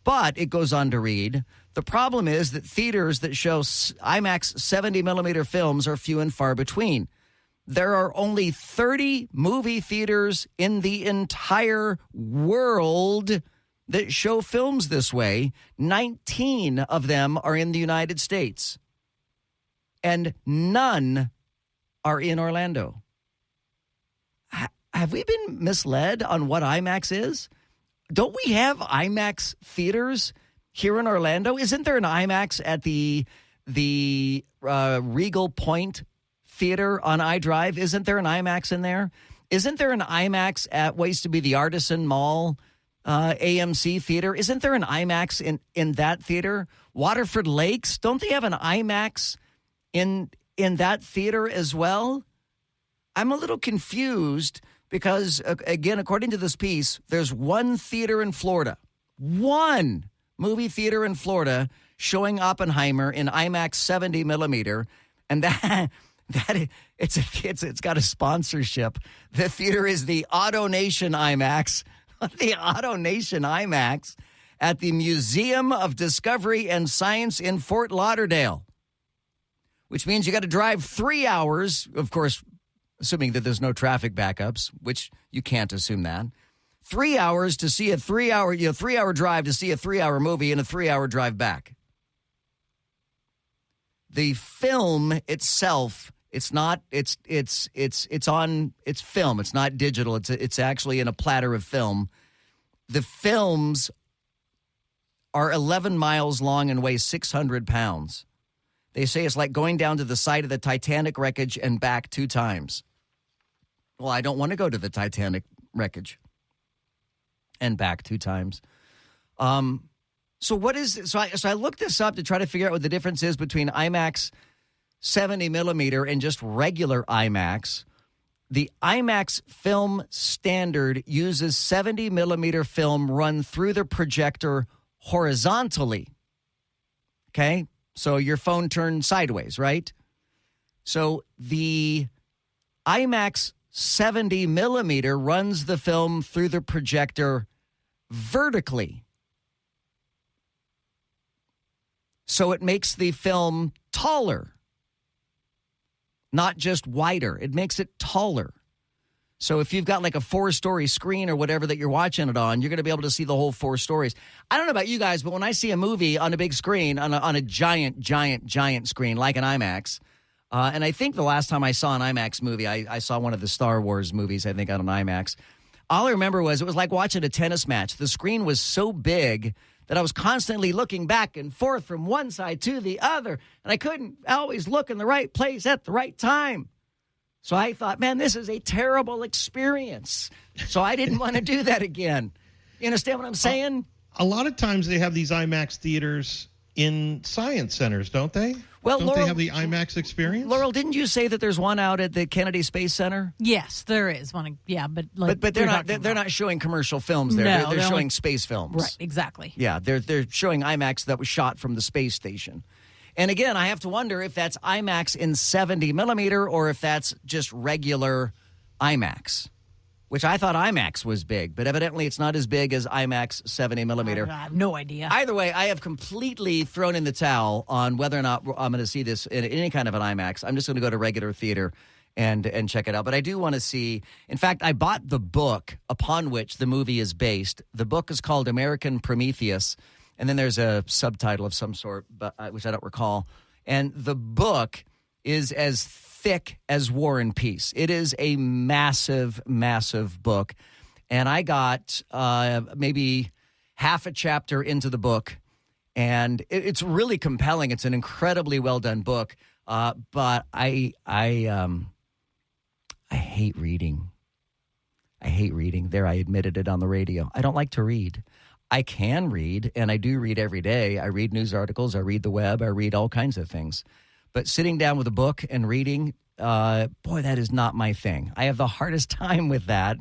But it goes on to read, the problem is that theaters that show IMAX 70 millimeter films are few and far between. There are only 30 movie theaters in the entire world that show films this way. 19 of them are in the United States. And none are in Orlando. Have we been misled on what IMAX is? Don't we have IMAX theaters here in Orlando? Isn't there an IMAX at the Regal Point Theater on iDrive? Isn't there an IMAX in there? Isn't there an IMAX at what used to be the Artisan Mall AMC Theater? Isn't there an IMAX in that theater? Waterford Lakes, don't they have an IMAX in that theater as well? I'm a little confused because, again, according to this piece, there's one theater in Florida, one movie theater in Florida showing Oppenheimer in IMAX 70 millimeter, and it's got a sponsorship. The theater is the Auto Nation IMAX, the Auto Nation IMAX at the Museum of Discovery and Science in Fort Lauderdale, which means you got to drive 3 hours, of course, assuming that there's no traffic backups, which you can't assume that. 3 hours to see a 3 hour drive to see a 3 hour movie and a 3 hour drive back. The film itself, it's film. It's not digital. It's actually in a platter of film. The films are 11 miles long and weigh 600 pounds. They say it's like going down to the site of the Titanic wreckage and back 2 times. Well, I don't want to go to the Titanic wreckage and back 2 times. So I looked this up to try to figure out what the difference is between IMAX 70 millimeter and just regular IMAX. The IMAX film standard uses 70 millimeter film run through the projector horizontally. Okay? So your phone turned sideways, right? So the IMAX 70 millimeter runs the film through the projector vertically. So it makes the film taller, not just wider. It makes it taller. So if you've got like a 4-story screen or whatever that you're watching it on, you're going to be able to see the whole 4 stories. I don't know about you guys, but when I see a movie on a big screen, on a giant screen like an IMAX, and I think the last time I saw an IMAX movie, I saw one of the Star Wars movies, I think, on an IMAX. All I remember was it was like watching a tennis match. The screen was so big that I was constantly looking back and forth from one side to the other, and I couldn't always look in the right place at the right time. So I thought, man, this is a terrible experience. So I didn't want to do that again. You understand what I'm saying? A lot of times they have these IMAX theaters in science centers, don't they? Well, don't they have the IMAX experience? Laurel, didn't you say that there's one out at the Kennedy Space Center? Yes, there is one. Yeah, but they're not showing commercial films there. No, they're showing space films. Right, exactly. Yeah, they're showing IMAX that was shot from the space station. And again, I have to wonder if that's IMAX in 70 millimeter or if that's just regular IMAX, which I thought IMAX was big, but evidently it's not as big as IMAX 70 millimeter. I have no idea. Either way, I have completely thrown in the towel on whether or not I'm going to see this in any kind of an IMAX. I'm just going to go to regular theater and check it out. But I do want to see. In fact, I bought the book upon which the movie is based. The book is called American Prometheus. And then there's a subtitle of some sort, which I don't recall. And the book is as thick as War and Peace. It is a massive, massive book. And I got maybe half a chapter into the book. And it's really compelling. It's an incredibly well-done book. But I hate reading. I hate reading. There, I admitted it on the radio. I don't like to read. I can read, and I do read every day. I read news articles, I read the web, I read all kinds of things. But sitting down with a book and reading, boy, that is not my thing. I have the hardest time with that.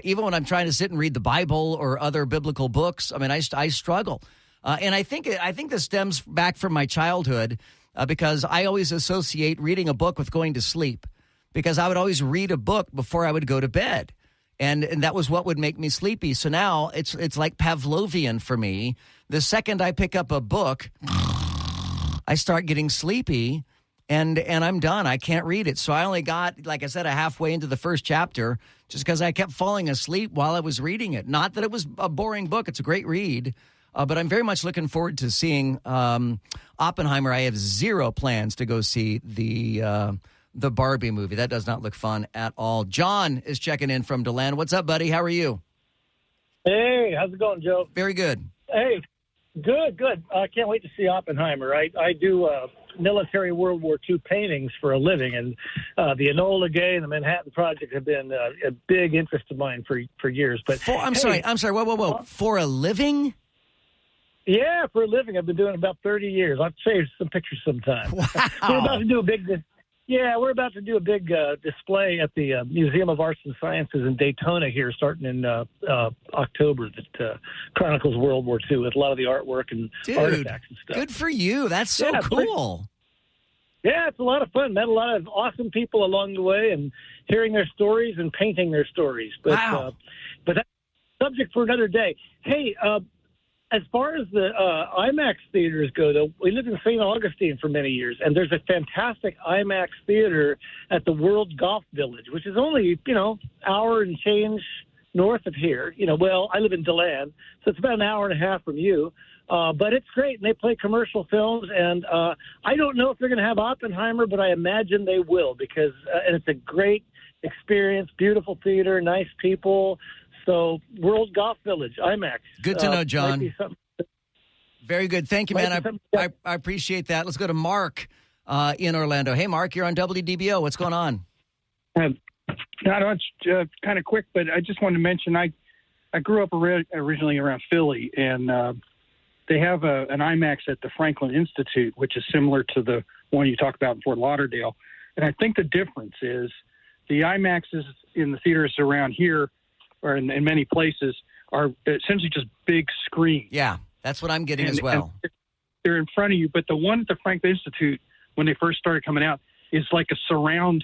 Even when I'm trying to sit and read the Bible or other biblical books, I mean, I struggle. And I think this stems back from my childhood because I always associate reading a book with going to sleep. because I would always read a book before I would go to bed. And that was what would make me sleepy. So now it's like Pavlovian for me. The second I pick up a book, I start getting sleepy, and I'm done. I can't read it. So I only got, like I said, halfway into the first chapter just because I kept falling asleep while I was reading it. Not that it was a boring book. It's a great read. But I'm very much looking forward to seeing Oppenheimer. I have zero plans to go see the Barbie movie. That does not look fun at all. John is checking in from DeLand. What's up, buddy? How are you? Hey, how's it going, Joe? Very good. Hey, good. I can't wait to see Oppenheimer. I do military World War II paintings for a living, and the Enola Gay and the Manhattan Project have been a big interest of mine for years. But I'm sorry. Whoa. For a living? Yeah, for a living. I've been doing it about 30 years. I'll show you some pictures sometime. Wow. We're about to do a big display at the Museum of Arts and Sciences in Daytona here, starting in October, that chronicles World War II with a lot of the artwork and artifacts and stuff. Good for you. That's so cool. Yeah, it's a lot of fun. Met a lot of awesome people along the way, and hearing their stories and painting their stories. But, wow. But that's a subject for another day. Hey, as far as the IMAX theaters go, though, we lived in St. Augustine for many years, and there's a fantastic IMAX theater at the World Golf Village, which is only, hour and change north of here. Well, I live in DeLand, so it's about an hour and a half from you. But it's great, and they play commercial films, and I don't know if they're going to have Oppenheimer, but I imagine they will, because and it's a great experience, beautiful theater, nice people. So, World Golf Village, IMAX. Good to know, John. Very good. Thank you, man. I appreciate that. Let's go to Mark in Orlando. Hey, Mark, you're on WDBO. What's going on? Not much, kind of quick, but I just wanted to mention I grew up originally around Philly, and they have an IMAX at the Franklin Institute, which is similar to the one you talked about in Fort Lauderdale. And I think the difference is the IMAXs in the theaters around here, or in many places, are essentially just big screens. Yeah, that's what I'm getting as well. And they're in front of you, but the one at the Franklin Institute, when they first started coming out, is like a surround.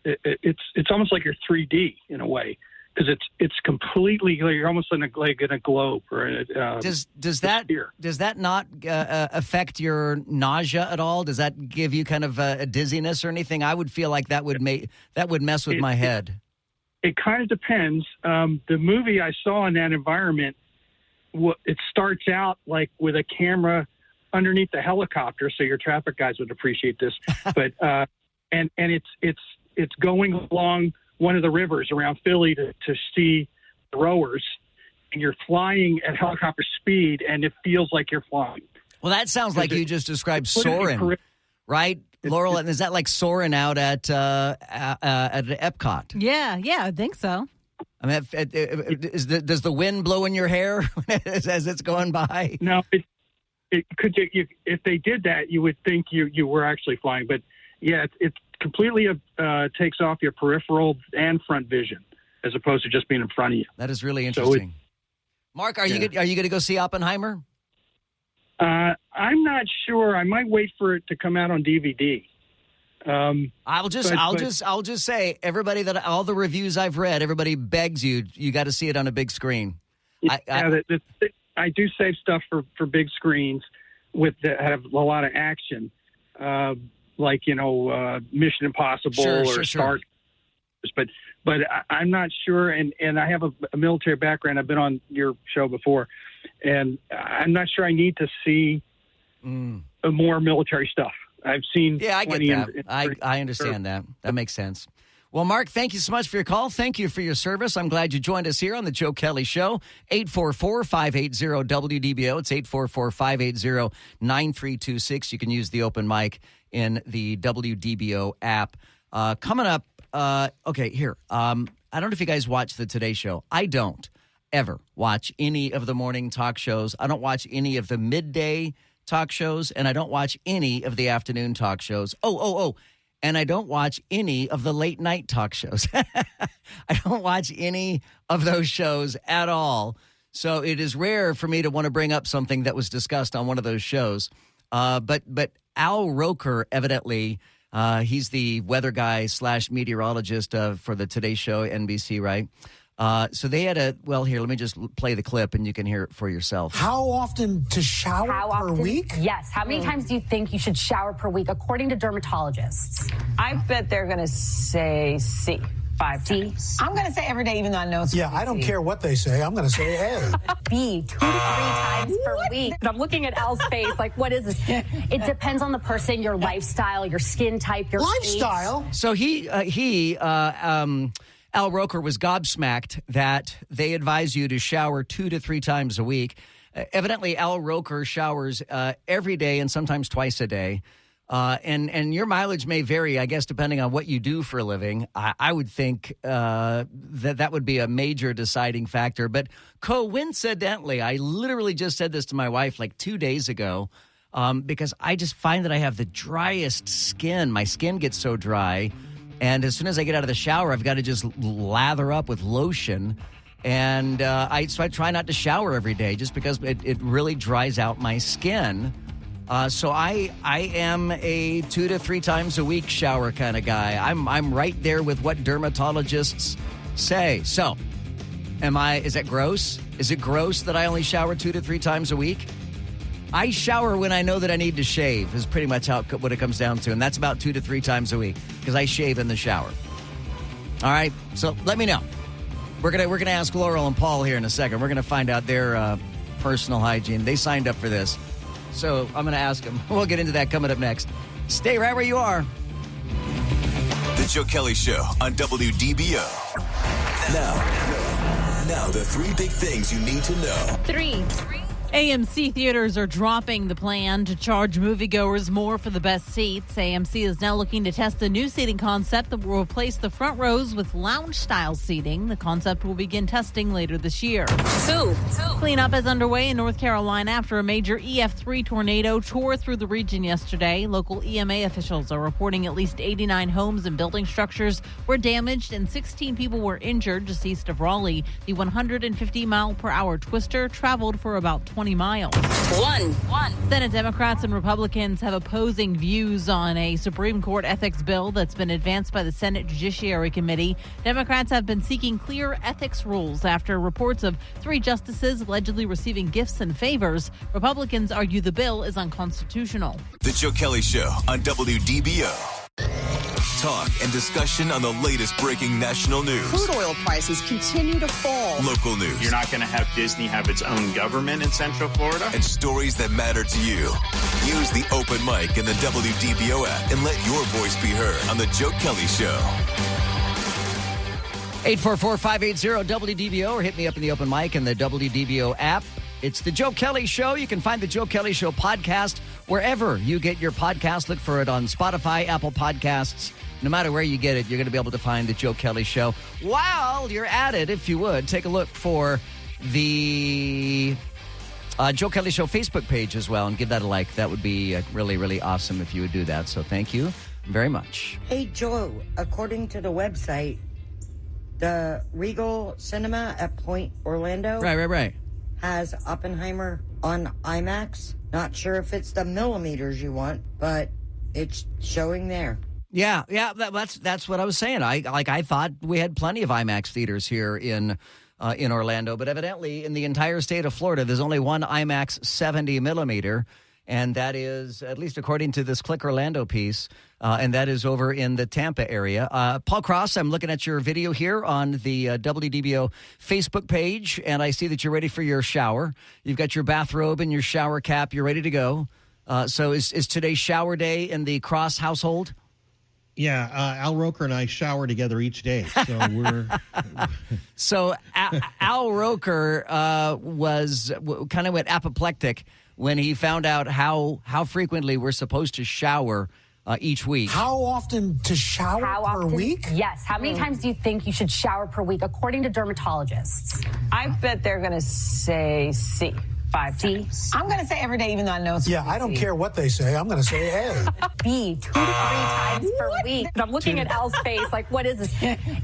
It's almost like you're 3D in a way, because it's completely, you're almost in a globe. Or does that not affect your nausea at all? Does that give you kind of a dizziness or anything? I would feel like that would mess with my head. It kind of depends. The movie I saw in that environment, it starts out like with a camera underneath the helicopter, so your traffic guys would appreciate this. But and it's going along one of the rivers around Philly to see the rowers, and you're flying at helicopter speed, and it feels like you're flying. Well, that sounds like you just described Soarin', right? Laurel, and is that like Soarin' out at Epcot? Yeah, I think so. I mean, does the wind blow in your hair as it's going by? No, it could. If they did that, you would think you were actually flying. But yeah, it completely takes off your peripheral and front vision, as opposed to just being in front of you. That is really interesting. Mark, are you going to go see Oppenheimer? I'm not sure. I might wait for it to come out on DVD. I'll just say, all the reviews I've read, everybody begs you got to see it on a big screen. I do save stuff for big screens that have a lot of action, like Mission Impossible or Star Wars. But I'm not sure, and I have a military background. I've been on your show before, and I'm not sure I need to see more military stuff. I've seen. Yeah, I get that. I understand that. That makes sense. Well, Mark, thank you so much for your call. Thank you for your service. I'm glad you joined us here on the Joe Kelly Show. 844-580-WDBO. It's 844-580-9326. You can use the open mic in the WDBO app. Coming up, okay, here. I don't know if you guys watch the Today Show. I don't ever watch any of the morning talk shows. I don't watch any of the midday talk shows, and I don't watch any of the afternoon talk shows. And I don't watch any of the late night talk shows. I don't watch any of those shows at all. So it is rare for me to want to bring up something that was discussed on one of those shows. But Al Roker evidently He's the weather guy / meteorologist for the Today Show, NBC, right? So they had here, let me just play the clip and you can hear it for yourself. How often to shower per week? Yes. How many times do you think you should shower per week, according to dermatologists? I bet they're going to say C. 5 times. I'm going to say every day, even though I know it's I don't care what they say. I'm going to say A. B, 2 to 3 times per week. But I'm looking at Al's face like, what is this? It depends on the person, your lifestyle, your skin type, your lifestyle. age. So Al Roker was gobsmacked that they advise you to shower 2 to 3 times a week. Evidently, Al Roker showers every day and sometimes twice a day. And your mileage may vary, I guess, depending on what you do for a living. I would think that would be a major deciding factor. But coincidentally, I literally just said this to my wife like 2 days ago because I just find that I have the driest skin. My skin gets so dry. And as soon as I get out of the shower, I've got to just lather up with lotion. And so I try not to shower every day just because it really dries out my skin. So I am a 2 to 3 times a week shower kind of guy. I'm right there with what dermatologists say. So, is that gross? Is it gross that I only shower 2 to 3 times a week? I shower when I know that I need to shave is pretty much what it comes down to. And that's about 2 to 3 times a week because I shave in the shower. All right. So let me know. We're gonna ask Laurel and Paul here in a second. We're going to find out their personal hygiene. They signed up for this. So I'm going to ask them. We'll get into that coming up next. Stay right where you are. The Joe Kelly Show on WDBO. Now, the 3 big things you need to know. 3. AMC theaters are dropping the plan to charge moviegoers more for the best seats. AMC is now looking to test a new seating concept that will replace the front rows with lounge-style seating. The concept will begin testing later this year. 2. Cleanup is underway in North Carolina after a major EF3 tornado tore through the region yesterday. Local EMA officials are reporting at least 89 homes and building structures were damaged and 16 people were injured just east of Raleigh. The 150-mile-per-hour twister traveled for about 20 miles. 1. Senate Democrats and Republicans have opposing views on a Supreme Court ethics bill that's been advanced by the Senate Judiciary Committee. Democrats have been seeking clear ethics rules after reports of 3 justices allegedly receiving gifts and favors. Republicans argue the bill is unconstitutional. The Joe Kelly Show on WDBO. Talk and discussion on the latest breaking national news. Crude oil prices continue to fall. Local news. You're not going to have Disney have its own government in Central Florida. And stories that matter to you. Use the open mic in the WDBO app and let your voice be heard on the Joe Kelly Show. 844-580-WDBO or hit me up in the open mic in the WDBO app. It's the Joe Kelly Show. You can find the Joe Kelly Show podcast wherever you get your podcast. Look for it on Spotify, Apple Podcasts. No matter where you get it, you're going to be able to find the Joe Kelly Show. While you're at it, if you would, take a look for the Joe Kelly Show Facebook page as well and give that a like. That would be really, really awesome if you would do that. So thank you very much. Hey, Joe, according to the website, the Regal Cinema at Point Orlando right. has Oppenheimer on IMAX. Not sure if it's the millimeters you want, but it's showing there. Yeah, that's what I was saying. I thought we had plenty of IMAX theaters here in Orlando, but evidently in the entire state of Florida, there's only one IMAX 70 millimeter, and that is, at least according to this Click Orlando piece, and that is over in the Tampa area. Paul Cross, I'm looking at your video here on the WDBO Facebook page, and I see that you're ready for your shower. You've got your bathrobe and your shower cap. You're ready to go. So is today shower day in the Cross household? Yeah, Al Roker and I shower together each day, so we're. So Al Roker was kind of went apoplectic when he found out how frequently we're supposed to shower each week. How often to shower per week? Yes. How many times do you think you should shower per week, according to dermatologists? I bet they're going to say C. 5 times. I'm going to say every day, even though I know it's I don't care what they say. I'm going to say A. B, 2 to 3 times per week. But I'm looking at Al's face like, what is this?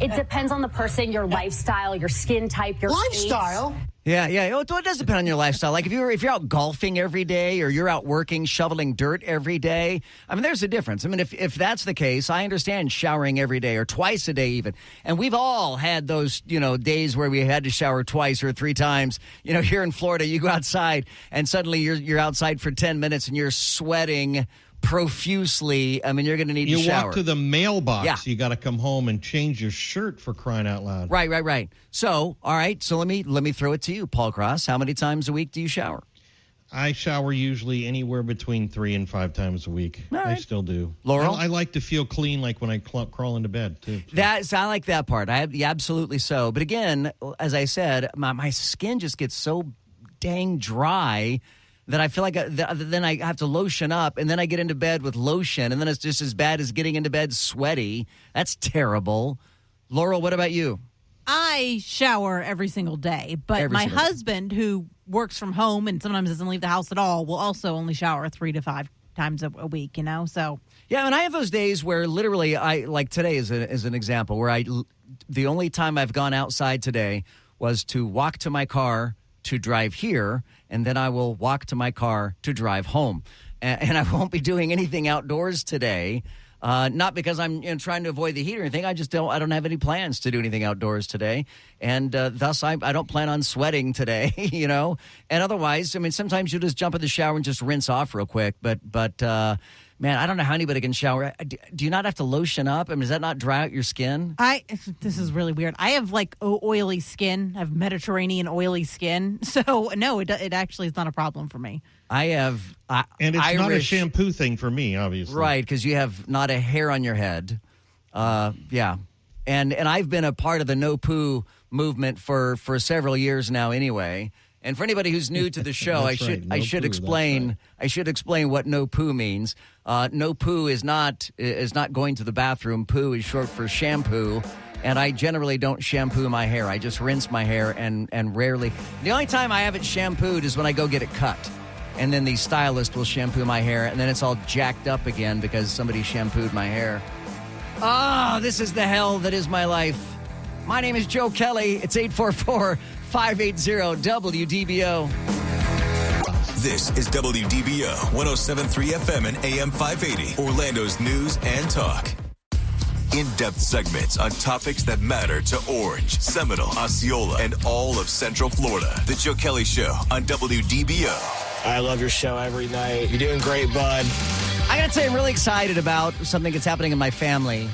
It depends on the person, your lifestyle, your skin type, your lifestyle. age. Yeah. Well, it does depend on your lifestyle. Like if you're out golfing every day or you're out working, shoveling dirt every day, I mean, there's a difference. I mean, if that's the case, I understand showering every day or twice a day even. And we've all had those, days where we had to shower twice or 3 times. Here in Florida, you go outside and suddenly you're outside for 10 minutes and you're sweating profusely. I mean, you're going to need to shower. You walk to the mailbox. Yeah. You got to come home and change your shirt, for crying out loud. Right. So, all right. So let me throw it to you, Paul Cross. How many times a week do you shower? I shower usually anywhere between 3 and 5 times a week. All right. I still do. Laurel? I like to feel clean, like when I crawl into bed too. So. I like that part. Absolutely so. But again, as I said, my skin just gets so dang dry that I feel like then I have to lotion up, and then I get into bed with lotion, and then it's just as bad as getting into bed sweaty. That's terrible. Laurel, what about you? I shower every single day, but my husband, who works from home and sometimes doesn't leave the house at all, will also only shower 3 to 5 times a week, so. Yeah, and I have those days where literally like today is an example, where the only time I've gone outside today was to walk to my car to drive here, and then I will walk to my car to drive home. And I won't be doing anything outdoors today, not because I'm trying to avoid the heat or anything. I don't have any plans to do anything outdoors today, and thus I don't plan on sweating today, And otherwise, I mean, sometimes you just jump in the shower and just rinse off real quick, but man, I don't know how anybody can shower. Do you not have to lotion up? I mean, does that not dry out your skin? This is really weird. I have oily skin. I have Mediterranean oily skin. So no, it actually is not a problem for me. I have and it's Irish, not a shampoo thing for me, obviously. Right, because you have not a hair on your head. Yeah. And I've been a part of the no poo movement for several years now anyway. And for anybody who's new to the show, I should explain what no poo means. No poo is not going to the bathroom. Poo is short for shampoo, and I generally don't shampoo my hair. I just rinse my hair and rarely. The only time I have it shampooed is when I go get it cut, and then the stylist will shampoo my hair, and then it's all jacked up again because somebody shampooed my hair. This is the hell that is my life. My name is Joe Kelly. It's 844-580-WDBO. This is WDBO 107.3 FM and AM 580, Orlando's news and talk. In-depth segments on topics that matter to Orange, Seminole, Osceola, and all of Central Florida. The Joe Kelly Show on WDBO. I love your show every night. You're doing great, bud. I got to say, I'm really excited about something that's happening in my family.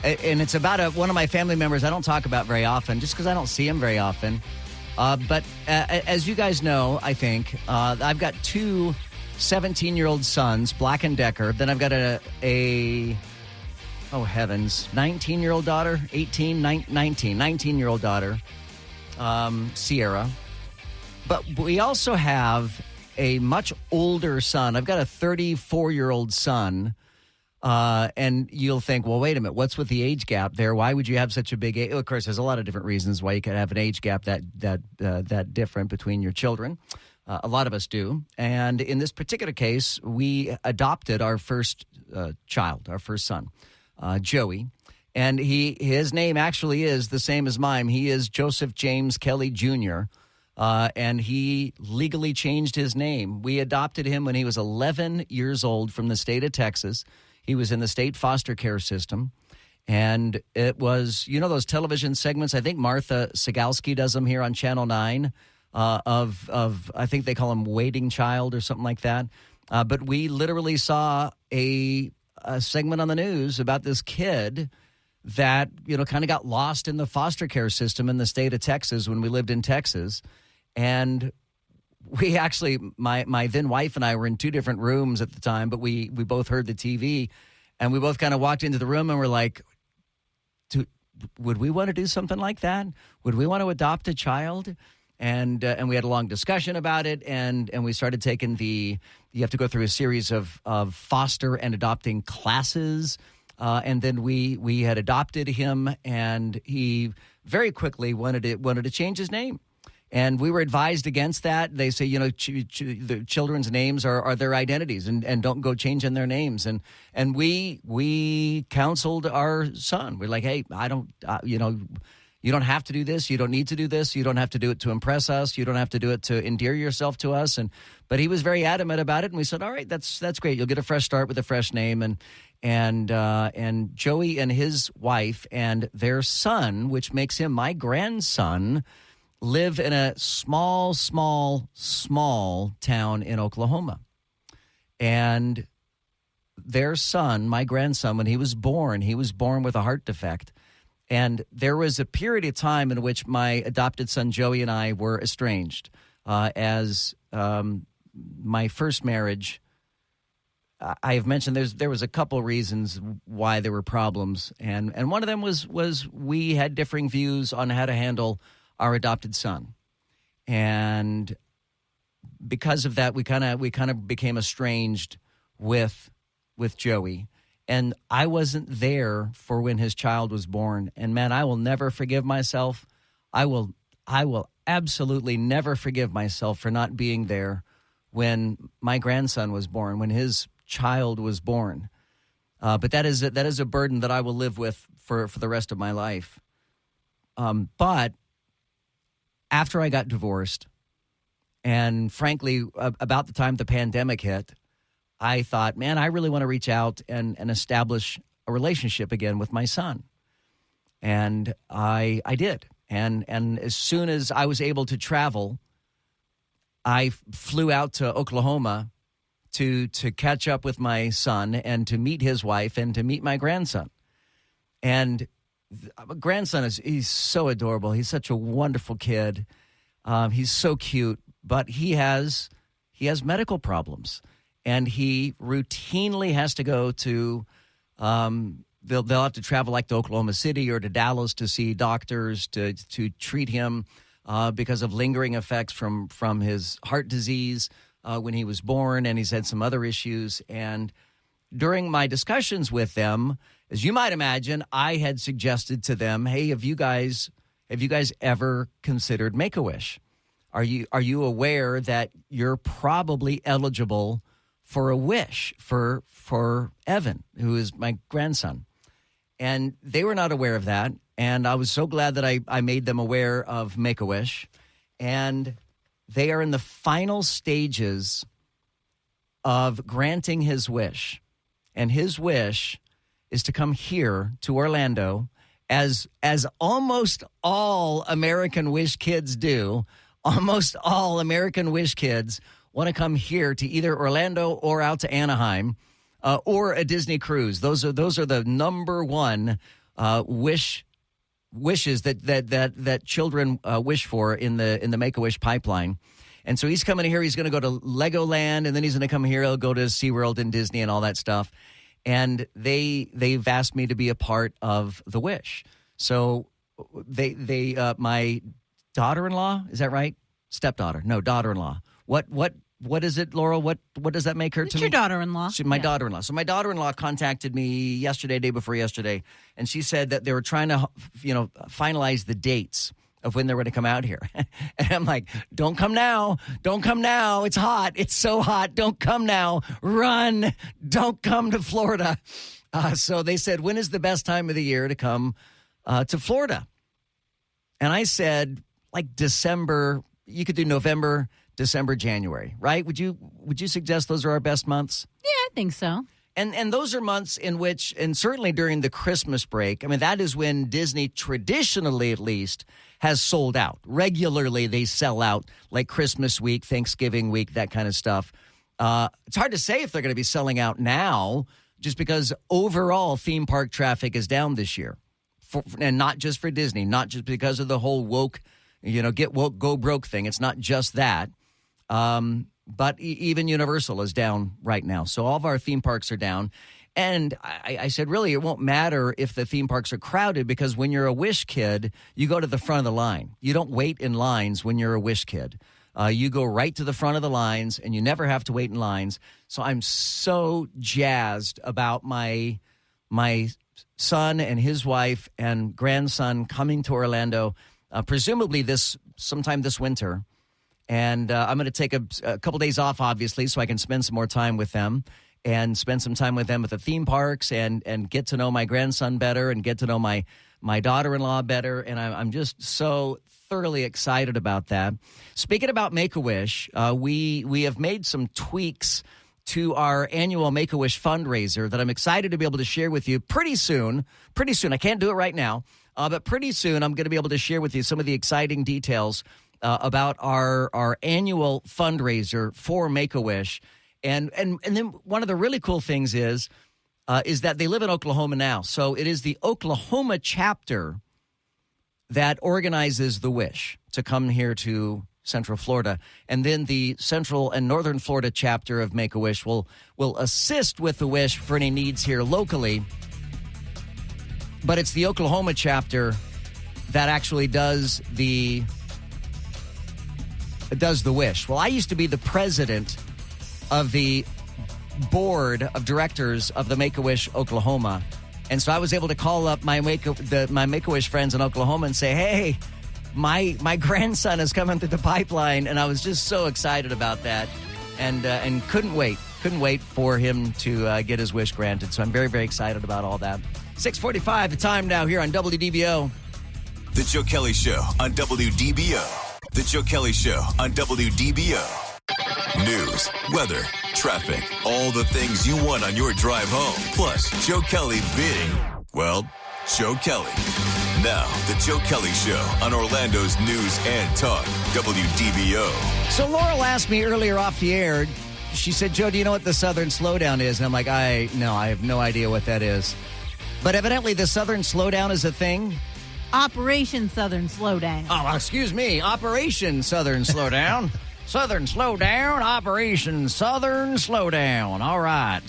And it's about one of my family members I don't talk about very often, just because I don't see him very often. But as you guys know, I think, I've got 2 17-year-old sons, Black and Decker. Then I've got a 19-year-old daughter, 19-year-old daughter, Sierra. But we also have a much older son. I've got a 34-year-old son. And you'll think, well, wait a minute, what's with the age gap there? Why would you have such a big age? Of course, there's a lot of different reasons why you could have an age gap that different between your children. A lot of us do. And in this particular case, we adopted our first child, our first son, Joey. And his name actually is the same as mine. He is Joseph James Kelly Jr., and he legally changed his name. We adopted him when he was 11 years old from the state of Texas. He was in the state foster care system, and it was, those television segments, I think Martha Segalski does them here on Channel 9, of I think they call him Waiting Child or something like that. But we literally saw a segment on the news about this kid that, kind of got lost in the foster care system in the state of Texas when we lived in Texas. And we actually, my then wife and I were in 2 different rooms at the time, but we both heard the TV, and we both kind of walked into the room and were like, would we want to do something like that? Would we want to adopt a child? And we had a long discussion about it, and we started taking you have to go through a series of foster and adopting classes, and then we had adopted him, and he very quickly wanted to change his name. And we were advised against that. They say, the children's names are their identities, and don't go changing their names. And we counseled our son. We're like, hey, I don't, You don't have to do this. You don't need to do this. You don't have to do it to impress us. You don't have to do it to endear yourself to us. But he was very adamant about it, and we said, all right, that's great. You'll get a fresh start with a fresh name. And Joey and his wife and their son, which makes him my grandson, live in a small town in Oklahoma. And their son, my grandson, when he was born with a heart defect. And there was a period of time in which my adopted son Joey and I were estranged. As my first marriage, I have mentioned there was a couple reasons why there were problems, and one of them was we had differing views on how to handle our adopted son, and because of that, we kind of became estranged with Joey. And I wasn't there for when his child was born. And man, I will never forgive myself. I will absolutely never forgive myself for not being there when my grandson was born, when his child was born. But that is a burden that I will live with for the rest of my life. But after I got divorced, and frankly, about the time the pandemic hit, I thought, man, I really want to reach out and establish a relationship again with my son. And I did. And as soon as I was able to travel, I flew out to Oklahoma to catch up with my son and to meet his wife and to meet my grandson. And my grandson he's so adorable. He's such a wonderful kid. He's so cute, but he has medical problems. And he routinely has to go to, they'll have to travel like to Oklahoma City or to Dallas to see doctors to treat him because of lingering effects from his heart disease when he was born, and he's had some other issues. And during my discussions with them, as you might imagine, I had suggested to them, hey, have you guys ever considered Make-A-Wish? Are you aware that you're probably eligible for a wish for Evan, who is my grandson? And they were not aware of that. And I was so glad that I made them aware of Make-A-Wish. And they are in the final stages of granting his wish. And his wish is to come here to Orlando, as almost all American Wish kids do. Almost all American Wish kids want to come here to either Orlando or out to Anaheim or a Disney cruise. Those are the number one wishes that children wish for in the Make-A-Wish pipeline. And so he's coming here. He's going to go to Legoland, and then he's going to come here. He'll go to SeaWorld and Disney and all that stuff. And they've asked me to be a part of the wish. So they my daughter-in-law, is that right? Stepdaughter? No, daughter-in-law. What is it, Laurel? What does that make her to me? It's your daughter-in-law. My daughter-in-law. So my daughter-in-law contacted me day before yesterday, and she said that they were trying to, finalize the dates of when they were going to come out here. And I'm like, don't come now. Don't come now. It's hot. It's so hot. Don't come now. Run. Don't come to Florida. So they said, when is the best time of the year to come to Florida? And I said, like December. You could do November, December, January, right? Would you suggest those are our best months? Yeah, I think so. And those are months in which, and certainly during the Christmas break, I mean, that is when Disney traditionally, at least, has sold out. Regularly, they sell out, like Christmas week, Thanksgiving week, that kind of stuff. It's hard to say if they're going to be selling out now, just because overall theme park traffic is down this year. And not just for Disney, not just because of the whole woke, get woke, go broke thing. It's not just that. But even Universal is down right now. So all of our theme parks are down. And I said, really, it won't matter if the theme parks are crowded, because when you're a Wish kid, you go to the front of the line. You don't wait in lines when you're a Wish kid. You go right to the front of the lines, and you never have to wait in lines. So I'm so jazzed about my son and his wife and grandson coming to Orlando, presumably sometime this winter. And I'm going to take a couple days off, obviously, so I can spend some more time with them and spend some time with them at the theme parks and get to know my grandson better and get to know my my daughter-in-law better, and I'm just so thoroughly excited about that. Speaking about Make-A-Wish, we have made some tweaks to our annual Make-A-Wish fundraiser that I'm excited to be able to share with you pretty soon. Pretty soon. I can't do it right now, but pretty soon I'm going to be able to share with you some of the exciting details about our annual fundraiser for Make-A-Wish. And then one of the really cool things is that they live in Oklahoma now. So it is the Oklahoma chapter that organizes the Wish to come here to Central Florida. And then the Central and Northern Florida chapter of Make-A-Wish will assist with the Wish for any needs here locally. But it's the Oklahoma chapter that actually does the Wish. Well, I used to be the president of the board of directors of the Make-A-Wish Oklahoma. And so I was able to call up my Make-A-Wish friends in Oklahoma and say, hey, my grandson is coming through the pipeline. And I was just so excited about that and couldn't wait for him to get his wish granted. So I'm very, very excited about all that. 6:45, the time now here on WDBO. The Joe Kelly Show on WDBO. The Joe Kelly Show on WDBO. News, weather, traffic, all the things you want on your drive home. Plus, Joe Kelly bidding, well, Joe Kelly. Now, the Joe Kelly Show on Orlando's News and Talk, WDBO. So Laurel asked me earlier off the air, she said, Joe, do you know what the Southern Slowdown is? And I'm like, I have no idea what that is. But evidently the Southern Slowdown is a thing. Operation Southern Slowdown. Oh, excuse me. Operation Southern Slowdown. Southern Slowdown, Operation Southern Slowdown. All right.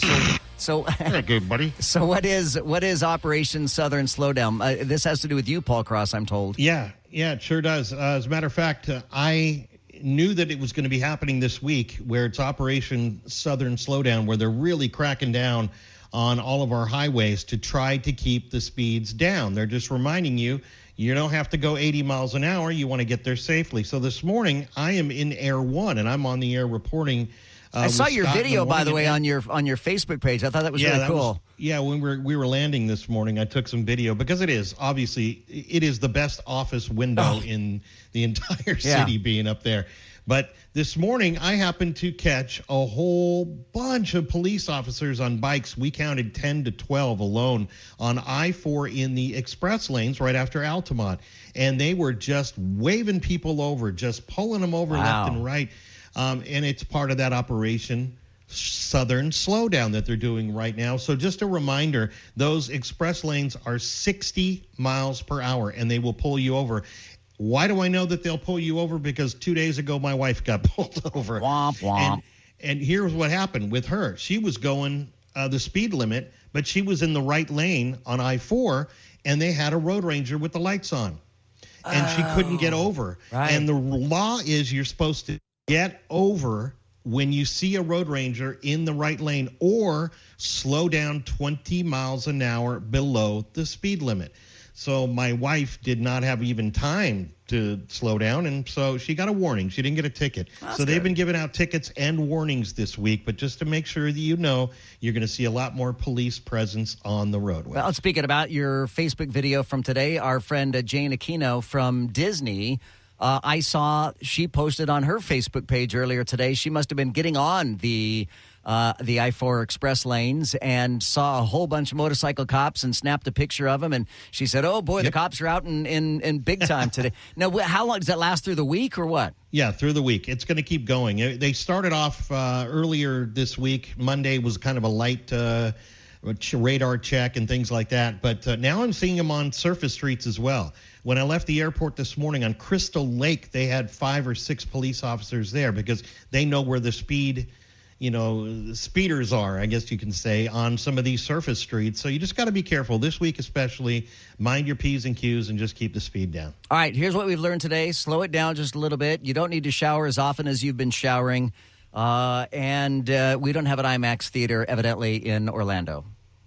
So good, buddy. So what is Operation Southern Slowdown? This has to do with you, Paul Cross, I'm told. Yeah, it sure does. As a matter of fact, I knew that it was going to be happening this week, where it's Operation Southern Slowdown, where they're really cracking down on all of our highways to try to keep the speeds down. They're just reminding you don't have to go 80 miles an hour. You want to get there safely. So this morning, I am in Air 1, and I'm on the air reporting. I saw your video, by the way, on your Facebook page. I thought that was really cool. When we were landing this morning, I took some video because it is the best office window in the entire city being up there. But this morning, I happened to catch a whole bunch of police officers on bikes. We counted 10 to 12 alone on I-4 in the express lanes right after Altamont. And they were just waving people over, just pulling them over left and right. And it's part of that Operation Southern Slowdown that they're doing right now. So just a reminder, those express lanes are 60 miles per hour, and they will pull you over. Why do I know that they'll pull you over? Because 2 days ago, my wife got pulled over. Womp, womp. And here's what happened with her. She was going the speed limit, but she was in the right lane on I-4, and they had a road ranger with the lights on. And she couldn't get over. Right. And the law is you're supposed to get over when you see a road ranger in the right lane or slow down 20 miles an hour below the speed limit. So my wife did not have even time to slow down, and so she got a warning. She didn't get a ticket. So they've been giving out tickets and warnings this week, but just to make sure that you know, you're going to see a lot more police presence on the roadway. Well, speaking about your Facebook video from today, our friend Jane Aquino from Disney, I saw she posted on her Facebook page earlier today. She must have been getting on the I-4 express lanes and saw a whole bunch of motorcycle cops and snapped a picture of them. And she said, oh, boy, the cops are out in big time today. Now, how long does that last, through the week or what? Yeah, through the week. It's going to keep going. They started off earlier this week. Monday was kind of a light radar check and things like that. But now I'm seeing them on surface streets as well. When I left the airport this morning on Crystal Lake, they had 5 or 6 police officers there because they know where the speeders are, I guess you can say, on some of these surface streets. So you just got to be careful. This week especially, mind your P's and Q's and just keep the speed down. All right, here's what we've learned today. Slow it down just a little bit. You don't need to shower as often as you've been showering. And we don't have an IMAX theater, evidently, in Orlando.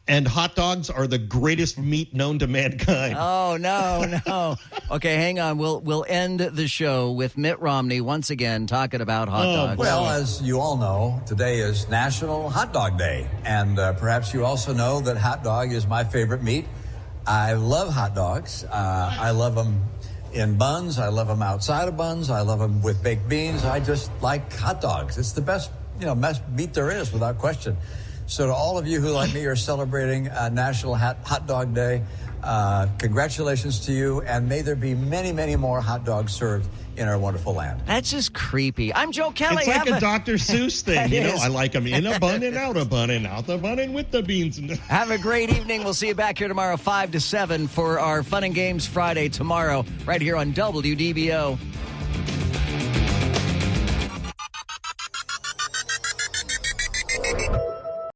And hot dogs are the greatest meat known to mankind. Oh, no. Okay, hang on. We'll end the show with Mitt Romney once again talking about hot dogs. Well, as you all know, today is National Hot Dog Day. And perhaps you also know that hot dog is my favorite meat. I love hot dogs. I love them in buns. I love them outside of buns. I love them with baked beans. I just like hot dogs. It's the best, meat there is, without question. So to all of you who, like me, are celebrating National Hot Dog Day, congratulations to you, and may there be many, many more hot dogs served in our wonderful land. That's just creepy. I'm Joe Kelly. It's like a Dr. Seuss thing. I like them in a bun and out a bun and out the bun and with the beans. Have a great evening. We'll see you back here tomorrow, 5 to 7, for our Fun and Games Friday tomorrow, right here on WDBO.